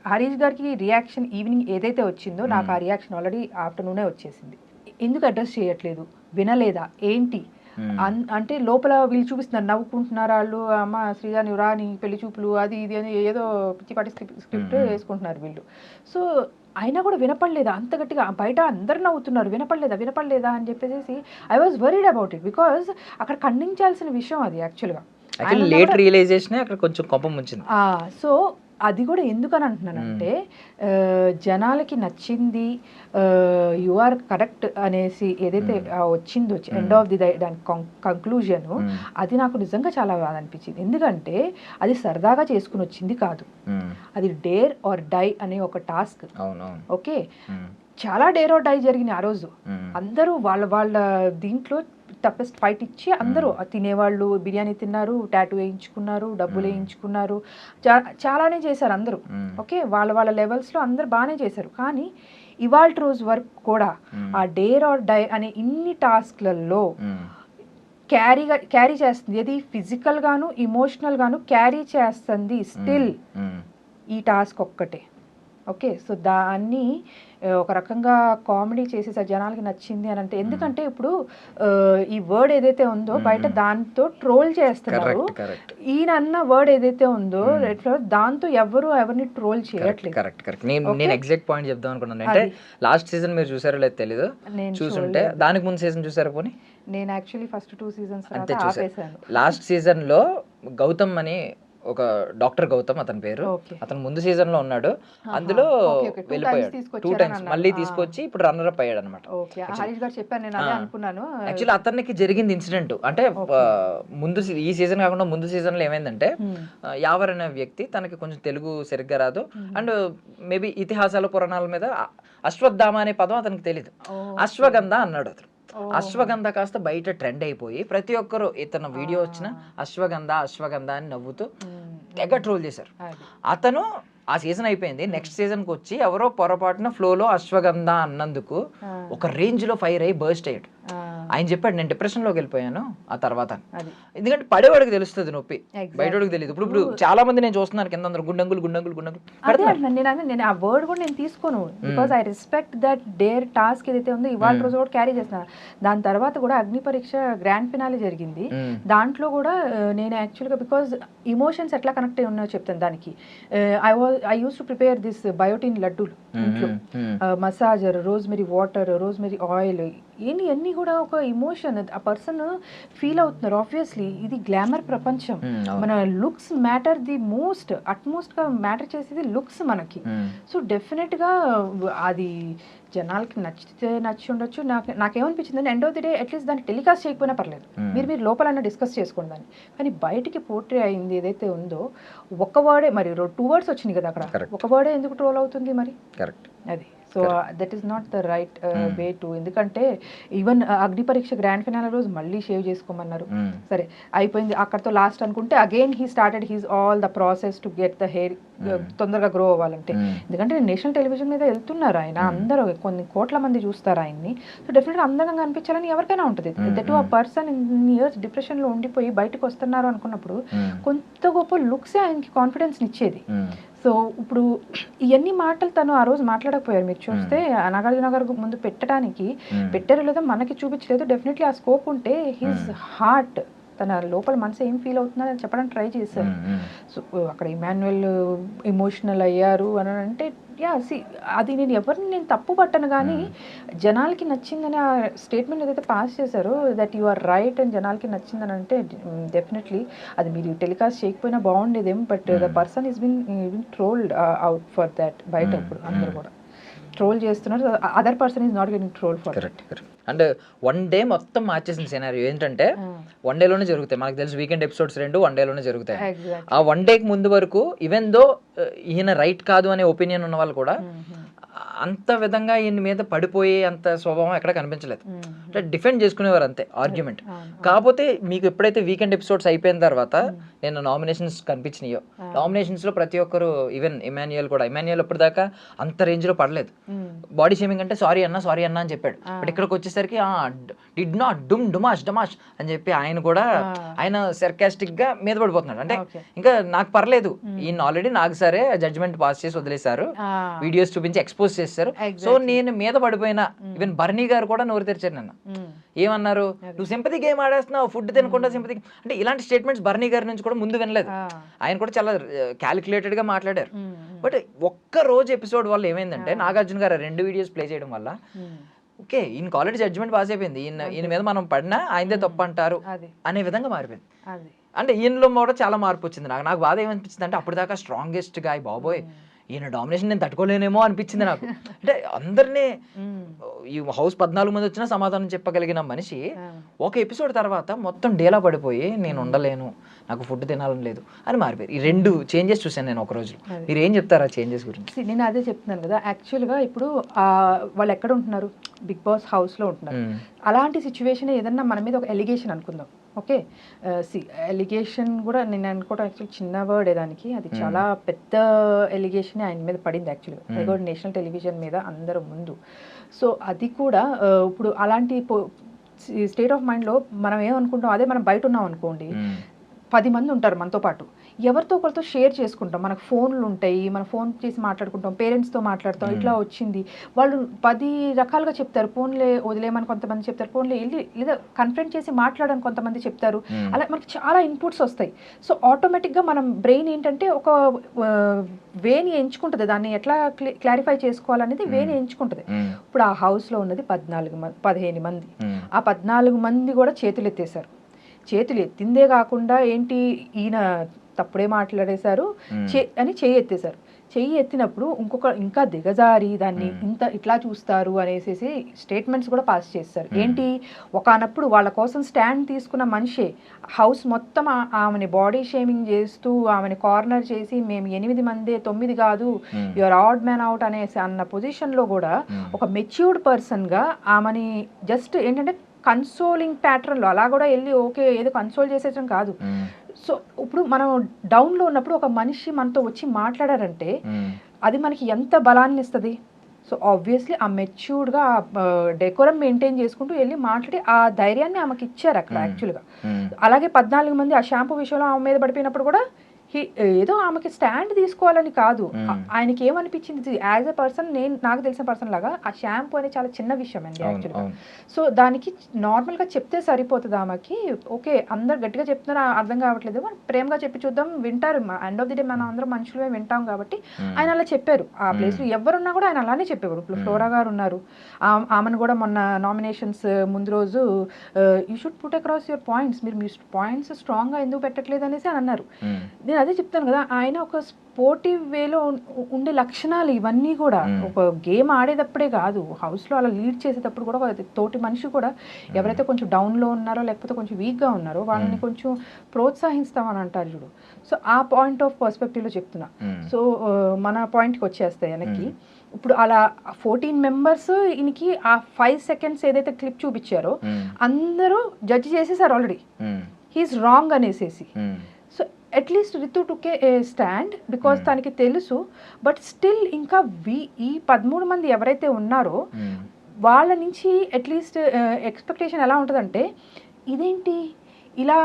హరీష్ గారికి రియాక్షన్ ఈవినింగ్ ఏదైతే వచ్చిందో, నాకు ఆ రియాక్షన్ ఆల్రెడీ ఆఫ్టర్నూనే వచ్చేసింది. ఎందుకు అడ్రస్ చేయట్లేదు, వినలేదా ఏంటి అంటే లోపల వీళ్ళు చూపిస్తున్నారు, నవ్వుకుంటున్నారు వాళ్ళు, అమ్మ శ్రీజా నువ్వు రా నీ పెళ్లి చూపులు అది ఇది అని ఏదో పిచ్చిపాటి స్క్రిప్ట్ వేసుకుంటున్నారు వీళ్ళు. సో అయినా కూడా వినపడలేదా అంత గట్టిగా, బయట అందరు నవ్వుతున్నారు, వినపడలేదా అని చెప్పేసి I was worried about it, because అక్కడ ఖండించాల్సిన విషయం అది యాక్చువల్గా. లేట్ రియలైజేషన్ అక్కడ కొంచెం కోపం వచ్చింది. సో అది కూడా ఎందుకని అంటున్నానంటే, జనాలకి నచ్చింది, యు ఆర్ కరెక్ట్ అనేసి ఏదైతే వచ్చిందో ఎండ్ ఆఫ్ ది దాని కంక్లూజన్, అది నాకు నిజంగా చాలా బాగా అనిపించింది. ఎందుకంటే అది సరదాగా చేసుకుని వచ్చింది కాదు, అది డేర్ ఆర్ డై అనే ఒక టాస్క్. ఓకే, చాలా డేర్ ఆర్ డై జరిగింది ఆ రోజు. అందరూ వాళ్ళ దీంట్లో టఫెస్ట్ ఫైట్ ఇచ్చి అందరూ తినేవాళ్ళు బిర్యానీ తిన్నారు, టాటూ వేయించుకున్నారు, డబ్బులు వేయించుకున్నారు, చాలానే చేశారు అందరూ. ఓకే, వాళ్ళ లెవెల్స్లో అందరు బాగానే చేశారు. కానీ ఇవాళ రోజు వరకు కూడా ఆ డేర్ ఆర్ డై అనే ఇన్ని టాస్క్లలో క్యారీ చేస్తుంది, ఏది ఫిజికల్ గాను ఇమోషనల్ గాను క్యారీ చేస్తుంది స్టిల్ ఈ టాస్క్ ఒక్కటే. ఓకే, సో దాన్ని ఒక రకంగా కామెడీ చేసేసారు, జనాలకి నచ్చింది అని అంటే. ఎందుకంటే ఇప్పుడు ఈ వర్డ్ ఏదైతే ఉందో బయట దాంతో ట్రోల్ చేస్తున్నారు, ఈయన అన్న వర్డ్ ఏదైతే ఉందో దాంతో ఎవరిని ట్రోల్ చేయట్లేదు. కరెక్ట్. నేను ఎగ్జాక్ట్ పాయింట్ చెప్దాం అనుకున్నాను. అంటే లాస్ట్ సీజన్ మీరు చూసారో లేదు తెలీదు, చూసుంటే దానికి ముందు సీజన్ చూసారా పోనీ? నేను యాక్చువల్లీ ఫస్ట్ 2 seasons అంతే చూసాను. లాస్ట్ సీజన్ లో గౌతమ్ అని ఒక డాక్టర్ గౌతమ్ అతని పేరు, అతను ముందు సీజన్ లో ఉన్నాడు, అందులో వెళ్ళిపోయాడు 2 times, మళ్ళీ తీసుకొచ్చి ఇప్పుడు రన్నర్ అప్ అయ్యాడు అనమాట. యాక్చువల్లీ అతనికి జరిగింది ఇన్సిడెంట్ అంటే ముందు ఈ సీజన్ కాకుండా ముందు సీజన్ లో ఏమైందంటే, యావర్ అనే వ్యక్తి, తనకి కొంచెం తెలుగు సరిగ్గా రాదు అండ్ మేబీ ఇతిహాసాల పురాణాల మీద అశ్వత్థామ అనే పదం అతనికి తెలీదు, అశ్వగంధ అన్నాడు అతను. అశ్వగంధ కాస్త బయట ట్రెండ్ అయిపోయి ప్రతి ఒక్కరు ఇతను వీడియో వచ్చిన అశ్వగంధ అని నవ్వుతూ తెగ ట్రోల్ చేశారు. అతను ఆ సీజన్ అయిపోయింది, నెక్స్ట్ సీజన్కి వచ్చి ఎవరో పొరపాటున ఫ్లోలో అశ్వగంధ అన్నందుకు ఒక రేంజ్ లో ఫైర్ అయ్యి బర్స్ట్ అయ్యాడు. ఆయన చెప్పాడు నేను డిప్రెషన్ లోకి వెళ్ళిపోయాను ఆ తర్వాత, ఎందుకంటే పడేవాడికి తెలుస్తుంది నొప్పి, బయటవాడికి తెలియదు. ఇప్పుడు చాలా మంది నేను చూస్తున్నాను కింద అందరూ గుండంగులు. నేను ఆ వర్డ్ కూడా నేను తీసుకోను, because I respect that dare task ఏదైతే ఉందో ఇవాళ రోజు కూడా క్యారీ చేస్తున్నాను. దాని తర్వాత కూడా అగ్ని పరీక్ష గ్రాండ్ ఫినాలే జరిగింది, దాంట్లో కూడా నేను యాక్చువల్గా బికాస్ ఇమోషన్స్ ఎట్లా కనెక్ట్ అయి ఉన్నాయో చెప్తాను. దానికి I used to prepare this biotin laddu ఇంట్లో, massager, rosemary water, rosemary oil, అన్నీ కూడా ఒక ఇమోషన్ ఆ పర్సన్ ఫీల్ అవుతున్నారు. ఆబ్వియస్లీ ఇది గ్లామర్ ప్రపంచం, మన లుక్స్ మ్యాటర్ ది అట్మోస్ట్ గా మ్యాటర్ చేసేది లుక్స్ మనకి. సో డెఫినెట్ గా అది జనాలకి నచ్చి ఉండొచ్చు. నాకేమనిపించింది అంటే end of the day at least దాన్ని టెలికాస్ట్ చేయకపోయినా పర్లేదు, మీరు లోపలన్నా డిస్కస్ చేసుకోండి దాన్ని. కానీ బయటికి పోర్ట్రే అయింది ఏదైతే ఉందో, ఒక వర్డే మరి 2 words వచ్చినాయి కదా అక్కడ, ఒక వర్డే ఎందుకు ట్రోల్ అవుతుంది మరి? అది so that is not the right way to. ఎందుకంటే ఈవెన్ అగ్ని పరీక్ష గ్రాండ్ ఫినాలే రోజు మళ్ళీ షేవ్ చేసుకోమన్నారు, సరే అయిపోయింది అక్కడతో లాస్ట్ అనుకుంటే again he started he's all the process to get the hair తొందరగా గ్రో అవ్వాలంటే. ఎందుకంటే నేషనల్ టెలివిజన్ మీద వెళ్తున్నారు ఆయన, అందరూ కొన్ని కోట్ల మంది చూస్తారు ఆయన్ని. సో డెఫినెట్గా అందంగా అనిపించాలని ఎవరికైనా ఉంటుంది. దట్ ఆ పర్సన్ ఇన్ ఇయర్స్ డిప్రెషన్లో ఉండిపోయి బయటకు వస్తున్నారు అనుకున్నప్పుడు కొంత గొప్ప లుక్సే ఆయనకి కాన్ఫిడెన్స్ ఇచ్చేది. సో ఇప్పుడు ఇవన్నీ మాటలు తను ఆ రోజు మాట్లాడకపోయారు. మీరు చూస్తే నాగార్జున గారు ముందు పెట్టారు లేదా మనకి చూపించలేదు. డెఫినెట్లీ ఆ స్కోప్ ఉంటే హిజ్ హార్ట్, తన లోపల మనసు ఏం ఫీల్ అవుతుందో అని చెప్పడానికి ట్రై చేశారు. సో అక్కడ ఇమాన్యుయల్ ఎమోషనల్ అయ్యారు అని అంటే అది నేను తప్పు పట్టను, కానీ జనాలకి నచ్చిందని ఆ స్టేట్మెంట్ ఏదైతే పాస్ చేశారో దట్ యు ఆర్ రైట్ అని జనాలకి నచ్చిందని అంటే డెఫినెట్లీ అది మీరు టెలికాస్ట్ చేయకపోయినా బాగుండేదేమో. But the person is been trolled out for that. బయట ఇప్పుడు అందరూ కూడా ట్రోల్ చేస్తున్నారు, other person is not getting troll for that. And one day మొత్తం మార్చేసిన సినారియో ఏంటంటే, వన్ డేలోనే జరుగుతాయి. మనకు తెలుసు వీకెండ్ ఎపిసోడ్స్ 2 వన్ డేలోనే జరుగుతాయి. ఆ వన్ డేకి ముందు వరకు ఈవెన్ దో ఈయన రైట్ కాదు అనే ఒపీనియన్ ఉన్న వాళ్ళు కూడా అంత విధంగా ఈయన మీద పడిపోయే అంత స్వభావం ఎక్కడ కనిపించలేదు. అంటే డిఫెండ్ చేసుకునేవారు అంతే ఆర్గ్యుమెంట్. కాకపోతే మీకు ఎప్పుడైతే వీకెండ్ ఎపిసోడ్స్ అయిపోయిన తర్వాత నేను నామినేషన్స్ కనిపించినాయో, నామినేషన్స్ లో ప్రతి ఒక్కరు ఈవెన్ ఇమాన్యుయల్ ఇప్పటిదాకా అంత రేంజ్ లో పడలేదు. బాడీ షేమింగ్ అంటే సారీ అన్న అని చెప్పాడు. బట్ ఇక్కడికి వచ్చేసరికి డిడ్ నాట్ డమాష్ అని చెప్పి ఆయన కూడా ఆయన సర్కాస్టిక్ గా మీద పడిపోతున్నాడు. అంటే ఇంకా నాకు పర్లేదు, ఈయన ఆల్రెడీ నాకు సరే జడ్జ్మెంట్ పాస్ చేసి వదిలేశారు, వీడియోస్ చూపించి ఎక్స్పోజ్ చేశారు, సో నేను మీద పడిపోయినా. ఈవెన్ బర్నీ గారు కూడా నోరు తెరిచారు నిన్న. ఏమన్నారు, నువ్వు సింపతి గేమ్ ఆడేస్తున్నావు, ఫుడ్ తినకుండా సింపతి. అంటే ఇలాంటి స్టేట్మెంట్స్ బర్నీ గారి నుంచి కూడా ముందు వినలేదు. ఆయన కూడా చాలా క్యాలిక్యులేటెడ్ గా మాట్లాడారు. బట్ ఒక్క రోజు ఎపిసోడ్ వల్ల ఏమైందంటే నాగార్జున గారు 2 వీడియోస్ ప్లే చేయడం వల్ల ఓకే ఈయనకి ఆల్రెడీ జడ్జ్మెంట్ పాస్ అయిపోయింది, ఈయన మీద మనం పడినా ఆయనదే తప్పు అంటారు అనే విధంగా మారిపోయింది. అంటే ఈయనలో కూడా చాలా మార్పు వచ్చింది. నాకు బాధ ఏమనిపించింది అంటే అప్పటిదాకా స్ట్రాంగెస్ట్ గా బాబోయ్ ఈయన డామినేషన్ నేను తట్టుకోలేనేమో అనిపించింది నాకు. అంటే అందరినీ ఈ హౌస్ 14 మంది వచ్చినా సమాధానం చెప్పగలిగిన మనిషి ఒక ఎపిసోడ్ తర్వాత మొత్తం డేలా పడిపోయి నేను ఉండలేను, నాకు ఫుడ్ తినాలని లేదు అని మారిపోయారు. ఈ 2 చేంజెస్ చూసాను నేను ఒక రోజు. మీరు ఏం చెప్తారు ఆ చేంజెస్ గురించి? నేను అదే చెప్తున్నాను కదా, యాక్చువల్గా ఇప్పుడు వాళ్ళు ఎక్కడ ఉంటున్నారు, బిగ్ బాస్ హౌస్లో ఉంటున్నారు. అలాంటి సిచ్యువేషన్ ఏదన్నా మన మీద ఒక ఎలిగేషన్ అనుకుందాం, ఓకే ఎలిగేషన్ కూడా నేను అనుకోవడం యాక్చువల్లీ చిన్న వర్డ్ దానికి, అది చాలా పెద్ద ఎలిగేషన్ ఆయన మీద పడింది యాక్చువల్గా. అది కూడా నేషనల్ టెలివిజన్ మీద అందరూ ముందు. సో అది కూడా ఇప్పుడు అలాంటి స్టేట్ ఆఫ్ మైండ్లో మనం ఏమనుకుంటాం, అదే మనం బయట ఉన్నాం అనుకోండి, 10 మంది ఉంటారు మనతో పాటు, ఎవరితో ఒకరితో షేర్ చేసుకుంటాం, మనకు ఫోన్లు ఉంటాయి, మనం ఫోన్ చేసి మాట్లాడుకుంటాం, పేరెంట్స్తో మాట్లాడతాం, ఇట్లా వచ్చింది వాళ్ళు 10 రకాలుగా చెప్తారు. ఫోన్లే వదిలేమని కొంతమంది చెప్తారు, ఫోన్లే వెళ్ళి లేదా కన్ఫరెంట్ చేసి మాట్లాడని కొంతమంది చెప్తారు. అలా మనకి చాలా ఇన్పుట్స్ వస్తాయి. సో ఆటోమేటిక్గా మనం బ్రెయిన్ ఏంటంటే ఒక వేని ఎంచుకుంటుంది, దాన్ని ఎట్లా క్లారిఫై చేసుకోవాలనేది వేని ఎంచుకుంటుంది. ఇప్పుడు ఆ హౌస్లో ఉన్నది 15 మంది, ఆ 14 మంది కూడా చేతులు ఎత్తేసారు. చేతులు ఎత్తిందే కాకుండా ఏంటి ఈయన తప్పుడే మాట్లాడేశారు అని చెయ్యి ఎత్తేశారు. చెయ్యి ఎత్తినప్పుడు ఇంకా దిగజారి దాన్ని ఇట్లా చూస్తారు అనేసి స్టేట్మెంట్స్ కూడా పాస్ చేస్తారు. ఏంటి, ఒకనప్పుడు వాళ్ళ కోసం స్టాండ్ తీసుకున్న మనిషే హౌస్ మొత్తం ఆమెని బాడీ షేమింగ్ చేస్తూ ఆమెని కార్నర్ చేసి మేము 8 మందే 9 కాదు, యువర్ ఆడ్ మ్యాన్ అవుట్ అనేసి అన్న పొజిషన్లో కూడా ఒక మెచ్యూర్డ్ పర్సన్గా ఆమెని జస్ట్ ఏంటంటే కన్సోలింగ్ ప్యాటర్న్లో అలా కూడా వెళ్ళి ఓకే ఏదో కన్సోల్ చేసేయడం కాదు. సో ఇప్పుడు మనం డౌన్లో ఉన్నప్పుడు ఒక మనిషి మనతో వచ్చి మాట్లాడారంటే అది మనకి ఎంత బలాన్ని ఇస్తుంది. సో ఆబ్వియస్లీ ఆ మెచ్యూర్డ్గా డెకోరం మెయింటైన్ చేసుకుంటూ వెళ్ళి మాట్లాడి ఆ ధైర్యాన్ని ఆమెకి ఇచ్చారు అక్కడ యాక్చువల్గా. అలాగే 14 మంది ఆ షాంపూ విషయంలో ఆమె మీద పడిపోయినప్పుడు కూడా ఏదో ఆమెకి స్టాండ్ తీసుకోవాలని కాదు, ఆయనకి ఏమనిపించింది యాజ్ ఎ పర్సన్, నాకు తెలిసిన పర్సన్ లాగా ఆ షాంపూ అనేది చాలా చిన్న విషయం అండి యాక్చువల్గా. సో దానికి నార్మల్గా చెప్తే సరిపోతుంది ఆమెకి. ఓకే అందరు గట్టిగా చెప్తున్నారు అర్థం కావట్లేదు, ప్రేమగా చెప్పి చూద్దాం, వింటారు. ఎండ్ ఆఫ్ ది డే మనం అందరం మనుషులమే వింటాం కాబట్టి ఆయన అలా చెప్పారు. ఆ ప్లేస్లో ఎవరున్నా కూడా ఆయన అలానే చెప్పేవారు. ఇప్పుడు ఫ్లోరా గారు ఉన్నారు, ఆమెను కూడా మొన్న నామినేషన్స్ ముందు రోజు you should put across your points, మీరు మీ పాయింట్స్ స్ట్రాంగ్గా ఎందుకు పెట్టట్లేదు అనేసి అని అన్నారు. నేను అదే చెప్తాను కదా, ఆయన ఒక స్పోర్టివ్ వేలో ఉండే లక్షణాలు ఇవన్నీ కూడా ఒక గేమ్ ఆడేటప్పుడే కాదు, హౌస్లో అలా లీడ్ చేసేటప్పుడు కూడా తోటి మనిషి కూడా ఎవరైతే కొంచెం డౌన్లో ఉన్నారో లేకపోతే కొంచెం వీక్గా ఉన్నారో వాళ్ళని కొంచెం ప్రోత్సహిస్తామని అంటారు చూడు. సో ఆ పాయింట్ ఆఫ్ పర్స్పెక్టివ్లో చెప్తున్నా. సో మన పాయింట్కి వచ్చేస్తాయి వెనక్కి. ఇప్పుడు అలా 14 మెంబర్స్ ఈయనకి ఆ 5 seconds ఏదైతే క్లిప్ చూపించారో అందరూ జడ్జి చేసేసారు ఆల్రెడీ, హీఈస్ రాంగ్ అనేసేసి. So at least Ritu took a stand because తనకి తెలుసు. బట్ స్టిల్ ఇంకా ఈ 13 మంది ఎవరైతే ఉన్నారో వాళ్ళ నుంచి అట్లీస్ట్ ఎక్స్పెక్టేషన్ ఎలా ఉంటుందంటే, ఇదేంటి ఇలా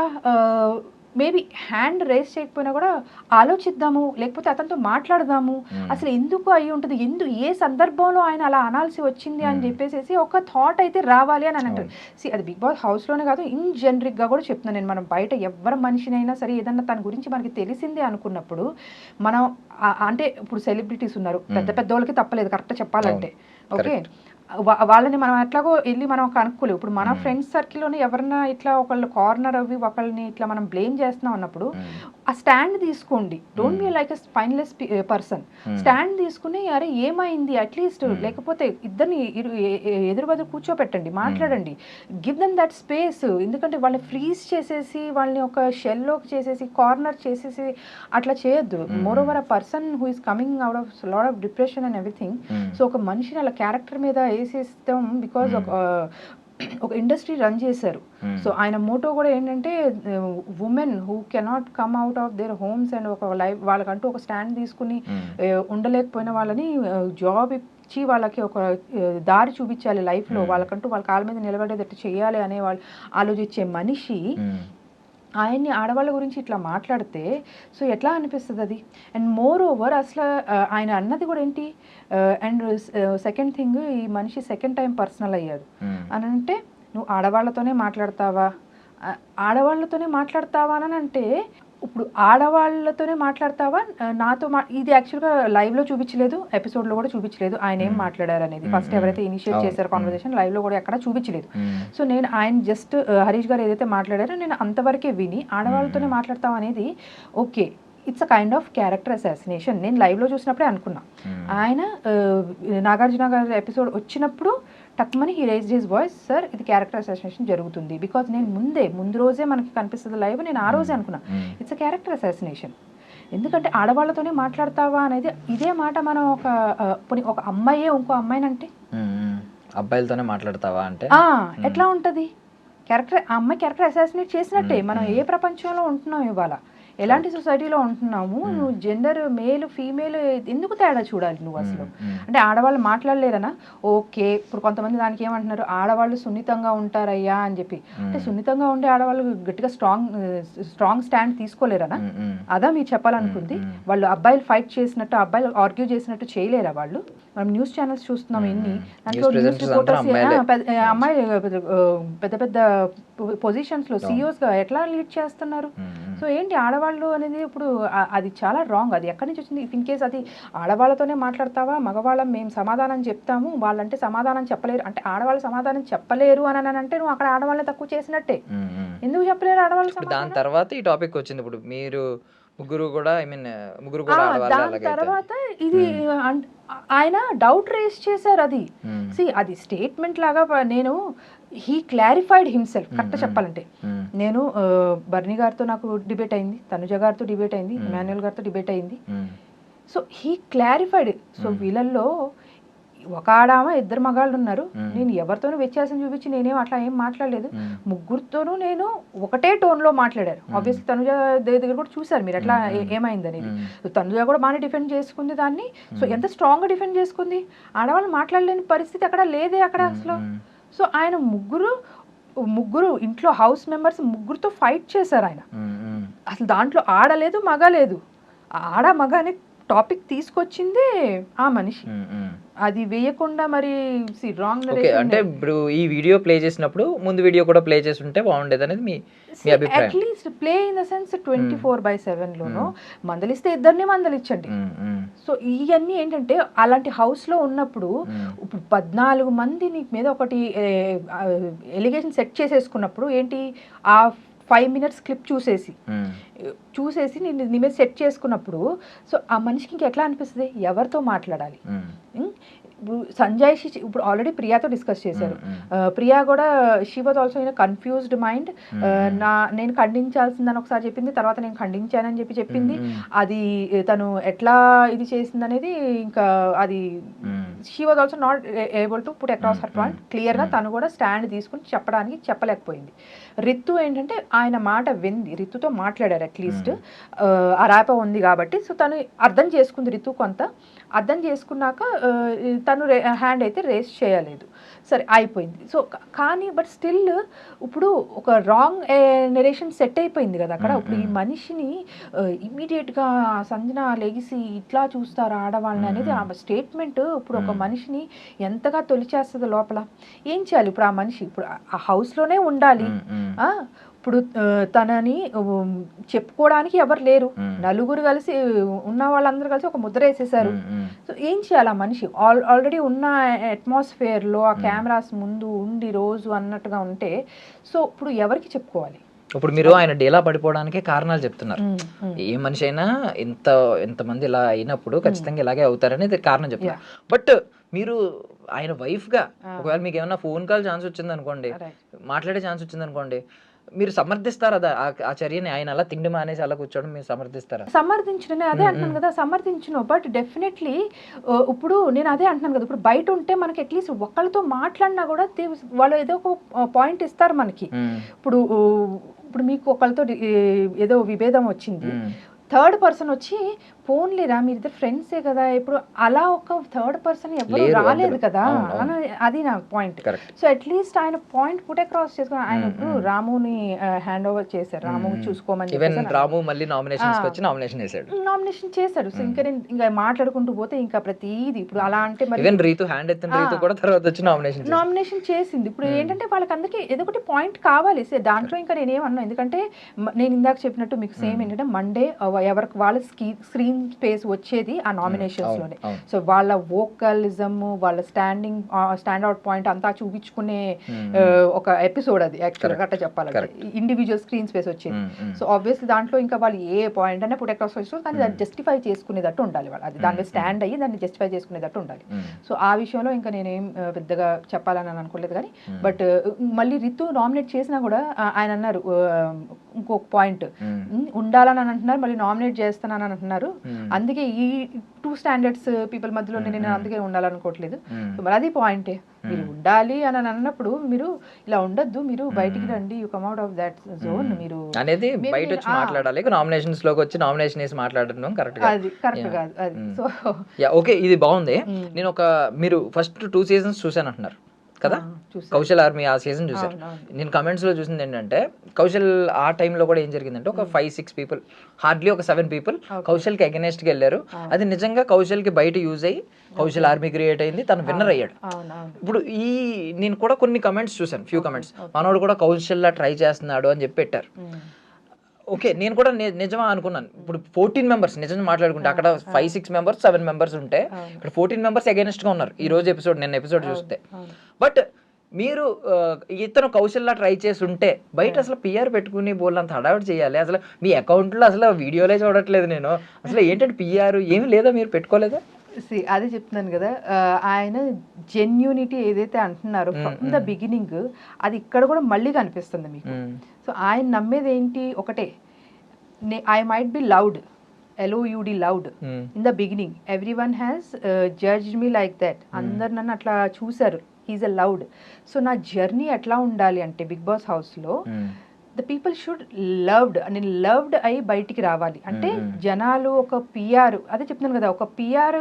మేబీ హ్యాండ్ రేస్ చేయకపోయినా కూడా ఆలోచిద్దాము, లేకపోతే అతనితో మాట్లాడదాము, అసలు ఎందుకు అయి ఉంటుంది, ఏ సందర్భంలో ఆయన అలా అనాల్సి వచ్చింది అని చెప్పేసి ఒక థాట్ అయితే రావాలి అని అంటారు. అది బిగ్ బాస్ హౌస్లోనే కాదు, ఇన్ జనరిక్గా కూడా చెప్తున్నాను నేను. మనం బయట ఎవరి మనిషినైనా సరే ఏదన్నా తన గురించి మనకి తెలిసిందే అనుకున్నప్పుడు మనం అంటే ఇప్పుడు సెలబ్రిటీస్ ఉన్నారు, పెద్ద పెద్ద వాళ్ళకి తప్పలేదు కరెక్ట్ చెప్పాలంటే, ఓకే వాళ్ళని మనం ఎట్లాగో వెళ్ళి మనం కనుక్కోలేవు. ఇప్పుడు మన ఫ్రెండ్స్ సర్కిల్లోనే ఎవరన్నా ఇట్లా ఒకళ్ళు కార్నర్ అవి ఒకళ్ళని ఇట్లా మనం బ్లేమ్ చేస్తున్నాం అన్నప్పుడు ఆ స్టాండ్ తీసుకోండి. Don't be like a spineless person. Stand తీసుకుని అరే ఏమైంది అట్లీస్ట్, లేకపోతే ఇద్దరిని ఎదురు కూర్చోపెట్టండి, మాట్లాడండి, గివ్ దెమ్ దట్ స్పేస్. ఎందుకంటే వాళ్ళని ఫ్రీజ్ చేసేసి వాళ్ళని ఒక షెల్లోకి చేసేసి కార్నర్ చేసేసి అట్లా చేయొద్దు. More over a person who is coming out of lot of depression and everything. So ఒక మనిషిని అలా క్యారెక్టర్ మీద వేసేస్తాం బికాజ్ ఒక ఇండస్ట్రీ రన్ చేశారు. సో ఆయన మోటో కూడా ఏంటంటే women who cannot come out of their homes and ఒక లైఫ్ వాళ్ళకంటూ ఒక స్టాండ్ తీసుకుని ఉండలేకపోయిన వాళ్ళని జాబ్ ఇచ్చి వాళ్ళకి ఒక దారి చూపించాలి లైఫ్లో, వాళ్ళకంటూ వాళ్ళ కాళ్ళ మీద నిలబడేటట్టు చేయాలి అనే వాళ్ళు ఆలోచించే మనిషి ఆయన్ని ఆడవాళ్ళ గురించి ఇట్లా మాట్లాడితే సో ఎట్లా అనిపిస్తుంది అది? అండ్ మోర్ ఓవర్ అసలు ఆయన అన్నది కూడా ఏంటి, అండ్ సెకండ్ థింగ్, ఈ మనిషి సెకండ్ టైం పర్సనల్ అయ్యాడు అని అంటే, నువ్వు ఆడవాళ్ళతోనే మాట్లాడతావా అని అంటే, ఇప్పుడు ఆడవాళ్ళతోనే మాట్లాడతావా నాతో ఇది యాక్చువల్గా లైవ్లో చూపించలేదు, ఎపిసోడ్లో కూడా చూపించలేదు ఆయన ఏం మాట్లాడారు అనేది. ఫస్ట్ ఎవరైతే ఇనిషియేట్ చేశారో కాన్వర్సేషన్ లైవ్లో కూడా ఎక్కడ చూపించలేదు. సో నేను ఆయన జస్ట్ హరీష్ గారు ఏదైతే మాట్లాడారో నేను అంతవరకే విని ఆడవాళ్ళతోనే మాట్లాడతాం అనేది okay, it's a kind of character assassination. నేను లైవ్లో చూసినప్పుడే అనుకున్నా. ఆయన నాగార్జున గారి ఎపిసోడ్ వచ్చినప్పుడు టక్మని he raised his voice, sir ఇది క్యారెక్టర్ అసాసినేషన్ జరుగుతుంది. బికాజ్ నేను ముందు రోజే మనకి కనిపిస్తుంది లైవ్, నేను ఆ రోజే అనుకున్నా ఇట్స్ అ క్యారెక్టర్ అసాసినేషన్. ఎందుకంటే ఆడవాళ్ళతోనే మాట్లాడతావా అనేది ఇదే మాట మనం ఒక అమ్మాయే ఇంకో అమ్మాయిని అంటే అబ్బాయిలతోనే మాట్లాడతావా అంటే ఎట్లా ఉంటుంది? ఆ అమ్మాయి క్యారెక్టర్ అసాసినేట్ చేసినట్టే. మనం ఏ ప్రపంచంలో ఉంటున్నాం ఇవాళ, ఎలాంటి సొసైటీలో ఉంటున్నాము, నువ్వు జెండర్ మేల్ ఫీమేల్ ఎందుకు తేడా చూడాలి నువ్వు అసలు? అంటే ఆడవాళ్ళు మాట్లాడలేరనా? ఓకే, ఇప్పుడు కొంతమంది దానికి ఏమంటున్నారు, ఆడవాళ్ళు సున్నితంగా ఉంటారయ్యా అని చెప్పి. అంటే సున్నితంగా ఉండే ఆడవాళ్ళు గట్టిగా స్ట్రాంగ్ స్టాండ్ తీసుకోలేరనా? అదా మీరు చెప్పాలనుకుంది? వాళ్ళు అబ్బాయిలు ఫైట్ చేసినట్టు, అబ్బాయిలు ఆర్గ్యూ చేసినట్టు చేయలేరా వాళ్ళు? మనం న్యూస్ ఛానల్స్ చూస్తున్నాం ఎన్ని, దాంట్లో న్యూస్ రిపోర్టర్స్ అమ్మాయి పెద్ద పెద్ద పొజిషన్స్ లో CEOs గా ఎట్లా లీడ్ చేస్తున్నారు? సో ఏంటి ఆడవాళ్ళు అనేది ఇప్పుడు అది చాలా రాంగ్. అది ఎక్కడి నుంచి వచ్చింది? ఇన్ కేస్ అది ఆడవాళ్ళతోనే మాట్లాడతావా, మగవాళ్ళం మేము సమాధానం చెప్తాము, వాళ్ళంటే సమాధానం చెప్పలేరు అంటే, ఆడవాళ్ళు సమాధానం చెప్పలేరు అని అంటే నువ్వు అక్కడ ఆడవాళ్ళని తక్కువ చేసినట్టే. ఎందుకు చెప్పలేరు ఆడవాళ్ళు? దాని తర్వాత ఈ టాపిక్ వచ్చింది. ఇప్పుడు మీరు ముగ్గురు కూడా దాని తర్వాత ఇది ఆయన డౌట్ రేస్ చేశారు. అది స్టేట్మెంట్ లాగా నేను హీ క్లారిఫైడ్ హిమ్సెల్ఫ్. కరెక్ట్ చెప్పాలంటే నేను బర్నీ గారితో నాకు డిబేట్ అయింది, తనుజ గారితో డిబేట్ అయింది, ఇమాన్యుయల్ గారితో డిబేట్ అయింది. So he clarified. సో వీళ్ళల్లో ఒక ఆడామ ఇద్దరు మగాళ్ళు ఉన్నారు, నేను ఎవరితోనూ వ్యత్యాసం చూపించి నేనేం అట్లా ఏం మాట్లాడలేదు, ముగ్గురితోనూ నేను ఒకటే టోన్లో మాట్లాడారు. ఆబ్వియస్లీ తనుజ దగ్గర కూడా చూసారు మీరు ఎట్లా ఏమైంది అనేది. తనుజ కూడా బాగానే డిఫెండ్ చేసుకుంది దాన్ని. సో ఎంత స్ట్రాంగ్గా డిఫెండ్ చేసుకుంది, ఆడవాళ్ళు మాట్లాడలేని పరిస్థితి అక్కడ లేదే అక్కడ అసలు. సో ఆయన ముగ్గురు ఇంట్లో హౌస్ మెంబర్స్ ముగ్గురుతో ఫైట్ చేశారు ఆయన. అసలు దాంట్లో ఆడలేదు మగ లేదు, ఆడ మగ అనే టాపిక్ తీసుకొచ్చింది ఆ మనిషి. అది వేయకుండా మరి రాంగ్. అంటే ఇప్పుడు ఈ వీడియో ప్లే చేసినప్పుడు ముందు వీడియో కూడా ప్లే చేసి ఉంటే బాగుండేది అనేది మీ అభిప్రాయం? At least play in the sense 24/7 లోనో మందలిస్తే ఇద్దరిని మందలిచ్చండి. సో ఇవన్నీ ఏంటంటే అలాంటి హౌస్ లో ఉన్నప్పుడు ఇప్పుడు 14 మంది నీ మీద ఒకటి ఎలిగేషన్ సెట్ చేసేసుకున్నప్పుడు ఏంటి, ఆ 5 minutes క్లిప్ చూసేసి నేను నీ మీద సెట్ చేసుకున్నప్పుడు సో ఆ మనిషికి ఇంకెట్లా అనిపిస్తుంది, ఎవరితో మాట్లాడాలి? ఇప్పుడు సంజయ్ ఇప్పుడు ఆల్రెడీ ప్రియాతో డిస్కస్ చేశారు. ప్రియా కూడా she was also in confused mind. నేను ఖండించాల్సిందని ఒకసారి చెప్పింది, తర్వాత నేను ఖండించానని చెప్పింది. అది తను ఎట్లా ఇది చేసింది అనేది ఇంకా అది she was also not able to put across her point క్లియర్గా. తను కూడా స్టాండ్ తీసుకుని చెప్పలేకపోయింది. రితు ఏంటంటే ఆయన మాట వింది, రితుతో మాట్లాడారు అట్లీస్ట్ ఆ ర్యాప ఉంది కాబట్టి. సో తను అర్థం చేసుకుంది, రితు కొంత అర్థం చేసుకున్నాక తను హ్యాండ్ అయితే రేస్ చేయలేదు, సరే అయిపోయింది. సో కానీ బట్ స్టిల్ ఇప్పుడు ఒక రాంగ్ నెరేషన్ సెట్ అయిపోయింది కదా అక్కడ. ఇప్పుడు ఈ మనిషిని ఇమ్మీడియట్గా సంజన లెగిసి ఇట్లా చూస్తారు ఆడవాళ్ళని అనేది ఆ స్టేట్మెంట్ ఇప్పుడు ఒక మనిషిని ఎంతగా తొలిచేస్తుంది లోపల. ఏం చేయాలి ఇప్పుడు ఆ మనిషి? ఇప్పుడు ఆ హౌస్లోనే ఉండాలి, ఇప్పుడు తనని చెప్పుకోవడానికి ఎవరు లేరు, నలుగురు కలిసి ఉన్న వాళ్ళందరూ కలిసి ఒక ముద్ర వేసేసారు. సో ఏం చేయాలి ఆ మనిషి? ఆల్రెడీ ఉన్న అట్మాస్ఫియర్లో ఆ కెమెరాస్ ముందు ఉండి రోజు అన్నట్టుగా ఉంటే సో ఇప్పుడు ఎవరికి చెప్పుకోవాలి? ఇప్పుడు మీరు ఆయన డేలా పడిపోవడానికి కారణాలు చెప్తున్నారు. ఏ మనిషి అయినా ఇంతమంది ఇలా అయినప్పుడు ఖచ్చితంగా ఇలాగే అవుతారని కారణం చెప్తున్నారు. బట్ మీరు ఆయన వైఫ్ గా ఒకవేళ మీకు ఏమైనా ఫోన్ కాల్ ఛాన్స్ వచ్చింది అనుకోండి, మాట్లాడే ఛాన్స్ వచ్చింది అనుకోండి, మీరు సమర్థిస్తారా ఆ చర్యని? ఆయన అలా తిండి మానేసి అలా కూర్చోవడం మీరు సమర్థిస్తారా? సమర్థించిన అదే అంటున్నాను కదా, సమర్థించను. బట్ డెఫినెట్లీ ఇప్పుడు నేను అదే అంటున్నాను కదా, ఇప్పుడు బయట ఉంటే మనకి అట్లీస్ట్ ఒకళ్ళతో మాట్లాడినా కూడా వాళ్ళు ఏదో ఒక పాయింట్ ఇస్తారు మనకి. ఇప్పుడు మీకు ఒకళ్ళతో ఏదో విభేదం వచ్చింది, థర్డ్ పర్సన్ వచ్చి ఫోన్లేరా మీరిద్దరు ఫ్రెండ్సే కదా, ఇప్పుడు అలా ఒక థర్డ్ పర్సన్ ఎవరు రాలేదు కదా, అది నా పాయింట్. సో అట్లీస్ట్ ఆయన పాయింట్ పుట్ అక్రాస్ చేసుకుని ఆయన ఇప్పుడు రాముని హ్యాండ్ ఓవర్ చేశారు, రాము చూసుకోమని నామినేషన్ చేశాడు. సో ఇంకా మాట్లాడుకుంటూ పోతే ఇంకా ప్రతిదీ ఇప్పుడు అలా అంటే నామినేషన్ చేసింది. ఇప్పుడు ఏంటంటే వాళ్ళకందరికీ ఏదో ఒకటి పాయింట్ కావాలి. దాంట్లో ఇంకా నేనేమన్నా, ఎందుకంటే నేను ఇందాక చెప్పినట్టు మీకు సేమ్ ఏంటంటే మండే ఎవరికి వాళ్ళ స్క్రీన్ స్పేస్ వచ్చేది ఆ నామినేషన్స్ లోనే. సో వాళ్ళ వోకలిజం, వాళ్ళ స్టాండ్ అవుట్ పాయింట్ అంతా చూపించుకునే ఒక ఎపిసోడ్ అది యాక్చువల్గా అట్లా చెప్పాలంటే, ఇండివిజువల్ స్క్రీన్ స్పేస్ వచ్చేది. సో ఆబ్వియస్లీ దాంట్లో ఇంకా వాళ్ళు ఏ పాయింట్ అనే పుట్ అక్రాస్ వచ్చేది, కానీ దాన్ని జస్టిఫై చేసుకునేటట్టు ఉండాలి వాళ్ళు, అది దాని మీద స్టాండ్ అయ్యి దాన్ని జస్టిఫై చేసుకునేటట్టు ఉండాలి. సో ఆ విషయంలో ఇంకా నేనేం పెద్దగా చెప్పాలని అనుకోలేదు. కానీ బట్ మళ్ళీ రితు నామినేట్ చేసినా కూడా ఆయన అన్నారు ఇంకొక పాయింట్, ఉండాలని అంటున్నారు మళ్ళీ నామినేట్ చేస్తానని అంటున్నారు, అందుకే ఈ టూ స్టాండర్డ్స్ పీపుల్ మధ్యలో నేను అందుకే ఉండాలనుకోవట్లేదు. మరి అది పాయింటే, మీరు ఉండాలి అని అన్నప్పుడు మీరు ఇలా ఉండొద్దు, మీరు బయటికి రండి, you come out of that zone. మీరు అనేది బయట వచ్చి మాట్లాడాలి, నామినేషన్స్ లోకి వచ్చి నామినేషన్ వేసి మాట్లాడడం కరెక్ట్ అది కరెక్ట్ కాదు. అది సో ఓకే, ఇది బాగుంది. నేను మీరు ఫస్ట్ 2 seasons చూసాను అంటున్నారు కదా, కౌశల్ ఆర్మీ ఆ సీజన్ చూసారు. నేను కమెంట్స్ లో చూసింది ఏంటంటే కౌశల్ ఆ టైంలో కూడా ఏం జరిగిందంటే ఒక 5-6 people, హార్డ్లీ ఒక 7 people కౌశల్ కి అగెనెస్ట్ కి వెళ్ళారు. అది నిజంగా కౌశల్ కి బయట యూజ్ అయ్యి కౌశల్ ఆర్మీ క్రియేట్ అయింది, తను విన్నర్ అయ్యాడు. ఇప్పుడు నేను కూడా కొన్ని కమెంట్స్ చూసాను, ఫ్యూ కమెంట్స్, మనోడు కూడా కౌశల్ లా ట్రై చేస్తున్నాడు అని చెప్పి పెట్టారు. ఓకే, నేను కూడా నిజమా అనుకున్నాను. ఇప్పుడు 14 members నిజంగా మాట్లాడుకుంటే అక్కడ 5-6 members 7 members ఉంటే ఇక్కడ 14 members అగైనెస్ట్ గా ఉన్నారు ఈ రోజు ఎపిసోడ్, నిన్న ఎపిసోడ్ చూస్తే. బట్ మీరు ఇతను కౌశల్లా ట్రై చేసి ఉంటే బయట అసలు పిఆర్ పెట్టుకుని బోల్లంత హడావిడి చేయాలి, అసలు మీ అకౌంట్లో అసలు వీడియోలే చూడట్లేదు నేను, అసలు ఏంటంటే పిఆర్ ఏమి లేదా, మీరు పెట్టుకోలేదా? అదే చెప్తున్నాను కదా, ఆయన జెన్యూనిటీ ఏదైతే అంటున్నారో ఫ్రమ్ ద బిగినింగ్ అది ఇక్కడ కూడా మళ్ళీ కనిపిస్తుంది మీకు. సో ఆయన నమ్మేది ఏంటి, ఒకటే, I might be loud, LOUD loud in the beginning, everyone has judged me like that, అందరు నన్ను అట్లా చూసారు, హీఈస్ ఎ లౌడ్. సో నా జర్నీ ఎట్లా ఉండాలి అంటే బిగ్ బాస్ హౌస్లో ద పీపుల్ షుడ్ లవ్డ్, నేను లవ్డ్ అయి బయటికి రావాలి అంటే జనాలు ఒక పిఆర్, అదే చెప్తున్నాను కదా, ఒక పిఆర్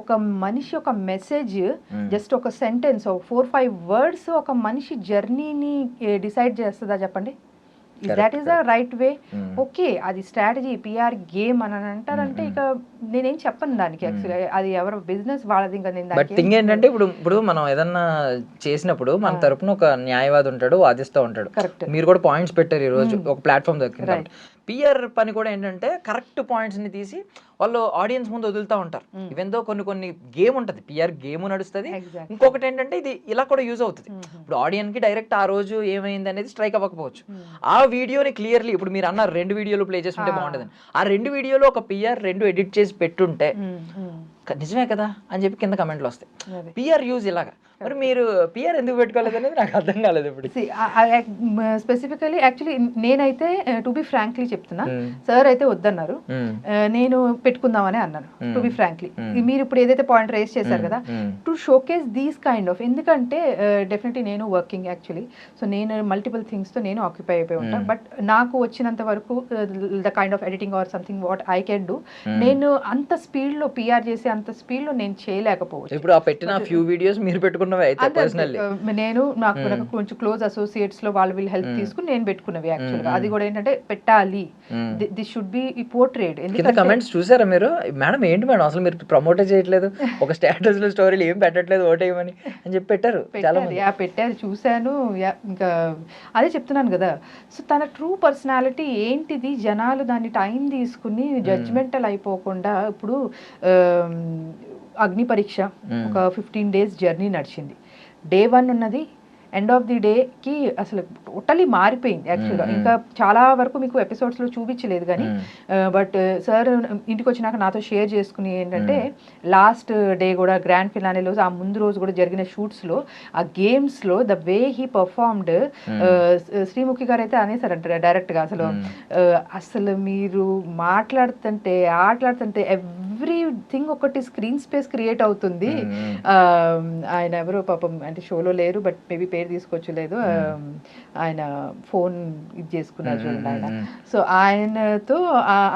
ఒక మనిషి ఒక మెసేజ్ జస్ట్ ఒక సెంటెన్స్ 4-5 words ఒక మనిషి జర్నీని డిసైడ్ చేస్తుందా చెప్పండి? That is the right way. Okay, అది స్ట్రాటజీ పిఆర్ గేమ్ అని అంటారంటే ఇక నేనేం చెప్పను దానికి. యాక్చువల్గా అది ఎవరు బిజినెస్ వాళ్ళది. ఇంకా బట్ థింగ్ ఏంటంటే ఇప్పుడు మనం ఏదన్నా చేసినప్పుడు మన తరపున ఒక న్యాయవాది ఉంటాడు, వాదిస్తూ ఉంటాడు. మీరు కూడా పాయింట్స్ పెట్టారు ఈ రోజు ఒక ప్లాట్ఫామ్ దొరికింది. పిఆర్ పని కూడా ఏంటంటే కరెక్ట్ పాయింట్స్ ని తీసి వాళ్ళు ఆడియన్స్ ముందు వదులుతూ ఉంటారు. ఈవెన్ దో కొన్ని గేమ్ ఉంటుంది, పిఆర్ గేమ్ నడుస్తుంది. ఇంకొకటి ఏంటంటే ఇది ఇలా కూడా యూజ్ అవుతుంది. ఇప్పుడు ఆడియన్స్ కి డైరెక్ట్ ఆ రోజు ఏమైంది అనేది స్ట్రైక్ అవ్వకపోవచ్చు. ఆ వీడియోని క్లియర్లీ ఇప్పుడు మీరు అన్నారు 2 వీడియోలు ప్లే చేసి ఉంటే బాగుంటుంది. ఆ 2 వీడియోలో ఒక పిఆర్ 2 ఎడిట్ చేసి పెట్టుంటే నిజమే కదా అని చెప్పి కింద కమెంట్లు వస్తాయి. పిఆర్ యూజ్ ఇలాగా, మరి మీరు పిఆర్ ఎందుకు పెట్టుకోలేదు అనేది నాకు అర్థం కాలేదు. ఇప్పుడు స్పెసిఫికలీ యాక్చువల్లీ నేనైతే టు బి ఫ్రాంక్లీ చెప్తున్నా, సార్ అయితే వద్దన్నారు, నేను పెట్టుకుందామని అన్నాను టు బి ఫ్రాంక్లీ. మీరు ఇప్పుడు ఏదైతే పాయింట్ రేస్ చేశారు కదా, to showcase these kind of, ఎందుకంటే డెఫినెట్లీ నేను వర్కింగ్ యాక్చువల్లీ, సో నేను మల్టిపుల్ థింగ్స్ తో నేను ఆక్యుపై అయిపోయి ఉంటాను. బట్ నాకు వచ్చినంత వరకు the kind of editing or something what I can do, నేను అంత స్పీడ్ లో పిఆర్ చేసి అంత స్పీడ్ లో నేను చేయలేకపోవచ్చు. ఇప్పుడు ఆ పెట్టిన ఫ్యూ వీడియోస్ మీరు పెట్టుకున్నవి అయితే పర్సనల్లీ నేను నాకు కొంచెం క్లోజ్ అసోసియేట్స్ లో వాళ్ళు వీళ్ళు హెల్ప్ తీసుకుని నేను పెట్టుకున్నవి. యాక్చువల్ గా అది కూడా ఏంటంటే పెట్టాలి, దిస్ షుడ్ బి పోర్ట్రేట్. ఎందుకంటే కమెంట్స్ చూసారా మీరు, మేడం ఏంటి మేడం అసలు మీరు ప్రమోట్ చేయట్లేదు, ఒక స్టేటస్ లో స్టోరీలు ఏం పెట్టట్లేదు, ఓటేయమని అని చెప్పి పెట్టారు. పెట్టారు, చూశాను. ఇంకా అదే చెప్తున్నాను కదా, సో తన ట్రూ పర్సనాలిటీ ఏంటిది, జనాలు దాన్ని టైం తీసుకుని జడ్జ్మెంటల్ అయిపోకుండా. ఇప్పుడు అగ్ని పరీక్ష ఒక 15 days జర్నీ నడిచింది. Day 1 ఉన్నది, ఎండ్ ఆఫ్ ది డేకి అసలు టోటలీ మారిపోయింది యాక్చువల్గా. ఇంకా చాలా వరకు మీకు ఎపిసోడ్స్లో చూపించలేదు కానీ బట్ సార్ ఇంటికి వచ్చినాక నాతో షేర్ చేసుకుని ఏంటంటే లాస్ట్ డే కూడా గ్రాండ్ ఫినాలేలో ఆ ముందు రోజు కూడా జరిగిన షూట్స్లో ఆ గేమ్స్లో the way he performed, Sreemukhi గారు అయితే అనేసారంట డైరెక్ట్గా అసలు మీరు మాట్లాడుతుంటే ఆటలాడుతుంటే ఎవ్రీథింగ్ ఒకటి స్క్రీన్ స్పేస్ క్రియేట్ అవుతుంది. ఆయన ఎవరో పాపం అంటే షోలో లేరు బట్ మేబీ పేరు తీసుకోవచ్చులేదు, ఆయన ఫోన్ ఇది చేసుకున్నారు చూడండి ఆయన. సో ఆయనతో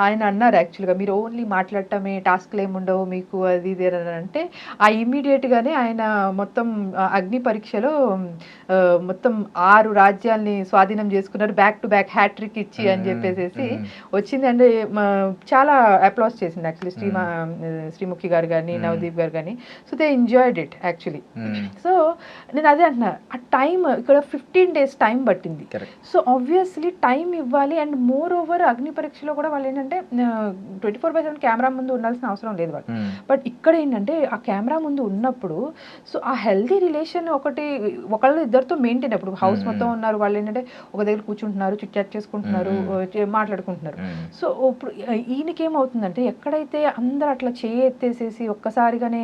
ఆయన అన్నారు యాక్చువల్గా మీరు ఓన్లీ మాట్లాడటమే, టాస్క్లు ఏముండవు మీకు అది ఇది అని అంటే ఆ ఇమ్మీడియట్గానే ఆయన మొత్తం అగ్ని పరీక్షలో మొత్తం 6 రాజ్యాల్ని స్వాధీనం చేసుకున్నారు, బ్యాక్ టు బ్యాక్ హ్యాట్రిక్ ఇచ్చి అని చెప్పేసి వచ్చింది. అంటే చాలా అప్లాస్ చేసింది యాక్చువల్లీ శ్రీముఖి గారు కానీ నవదీప్ గారు కానీ. So they enjoyed it actually. So నేను అదే అంటున్నా, ఆ టైం ఇక్కడ 15 days టైం పట్టింది. సో ఆబ్వియస్లీ టైం ఇవ్వాలి. అండ్ మోర్ ఓవర్ అగ్ని పరీక్షలో కూడా వాళ్ళు ఏంటంటే 24/7 కెమెరా ముందు ఉండాల్సిన అవసరం లేదు వాళ్ళు. బట్ ఇక్కడ ఏంటంటే ఆ కెమెరా ముందు ఉన్నప్పుడు సో ఆ హెల్దీ రిలేషన్ ఒకళ్ళు ఇద్దరితో మెయింటైన్, అప్పుడు హౌస్ మొత్తం ఉన్నారు వాళ్ళు ఏంటంటే ఒక దగ్గర కూర్చుంటున్నారు, చిట్ చాట్ చేసుకుంటున్నారు, మాట్లాడుకుంటున్నారు. సో ఇప్పుడు ఈయనకేమవుతుందంటే ఎక్కడైతే అందరు అట్లా ఎత్తేసేసి ఒక్కసారిగానే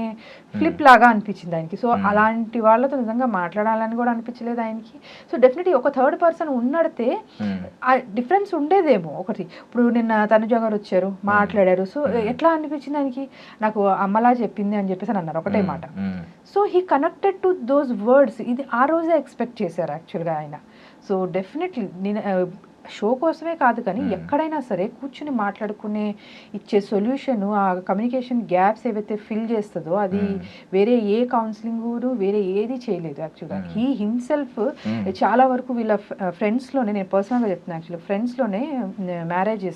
ఫ్లిప్ లాగా అనిపించింది ఆయనకి. సో అలాంటి వాళ్ళతో నిజంగా మాట్లాడాలని కూడా అనిపించలేదు ఆయనకి. సో డెఫినెట్లీ ఒక థర్డ్ పర్సన్ ఉన్నడితే ఆ డిఫరెన్స్ ఉండేదేమో. ఒకటి ఇప్పుడు నిన్న తనుజ గారు వచ్చారు మాట్లాడారు, సో ఎట్లా అనిపించింది ఆయనకి, నాకు అమ్మలా చెప్పింది అని చెప్పేసి అన్నారు ఒకటే మాట. So he connected to those words. ఇది ఆ రోజే ఎక్స్పెక్ట్ చేశారు యాక్చువల్గా ఆయన. సో డెఫినెట్లీ నేను షో కోసమే కాదు కానీ ఎక్కడైనా సరే కూర్చుని మాట్లాడుకునే ఇచ్చే సొల్యూషన్, ఆ కమ్యూనికేషన్ గ్యాప్స్ ఏవైతే ఫిల్ చేస్తుందో అది వేరే ఏ కౌన్సిలింగ్ వేరే ఏది చేయలేదు యాక్చువల్గా. హీ హిమ్సెల్ఫ్ చాలా వరకు వీళ్ళ ఫ్రెండ్స్లోనే, నేను పర్సనల్గా చెప్తున్నాను యాక్చువల్లీ, ఫ్రెండ్స్లోనే మ్యారేజ్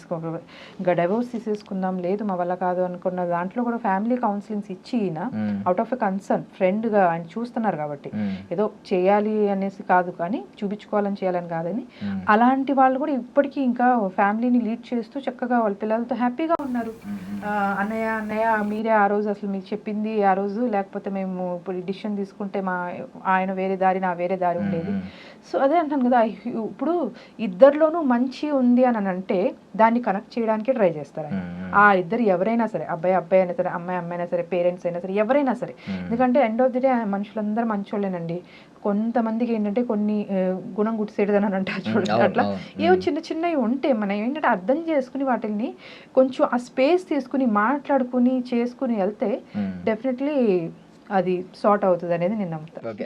ఇంకా డైవోర్స్ తీసేసుకుందాం, లేదు మా వల్ల కాదు అనుకున్న దాంట్లో కూడా ఫ్యామిలీ కౌన్సిలింగ్స్ ఇచ్చి అవుట్ ఆఫ్ ఎ కన్సర్న్ ఫ్రెండ్గా ఆయన చూస్తున్నారు కాబట్టి ఏదో చేయాలి అనేసి కాదు కానీ చూపించుకోవాలని చేయాలని కాదని, అలాంటి వాళ్ళు కూడా ఇప్పటికీ ఇంకా ఫ్యామిలీని లీడ్ చేస్తూ చక్కగా వాళ్ళ పిల్లలతో హ్యాపీగా ఉన్నారు. అన్నయ్య మీరే ఆ రోజు అసలు మీకు చెప్పింది ఆ రోజు, లేకపోతే మేము ఇప్పుడు డిసిషన్ తీసుకుంటే ఆయన వేరే దారి నా వేరే దారి ఉండేది. సో అదే అంటాను కదా, ఇప్పుడు ఇద్దరిలోనూ మంచి ఉంది అని అంటే దాన్ని కనెక్ట్ చేయడానికి ట్రై చేస్తారు. ఆ ఇద్దరు ఎవరైనా సరే, అబ్బాయి అయినా సరే, అమ్మాయి అయినా సరే, పేరెంట్స్ అయినా సరే, ఎవరైనా సరే. ఎందుకంటే ఎండ్ ఆఫ్ ది డే మనుషులందరూ మంచోళ్ళేనండి. కొంతమందికి ఏంటంటే కొన్ని గుణం గుడిసేదని అని అంటారు చూడండి, అట్లా ఏవో చిన్నవి ఉంటే మనం ఏంటంటే అర్థం చేసుకుని వాటిని కొంచెం ఆ స్పేస్ తీసుకుని మాట్లాడుకుని చేసుకుని వెళ్తే డెఫినెట్లీ అది సార్ట్ అవుతుంది అనేది నేను నమ్ముతాను. ఓకే,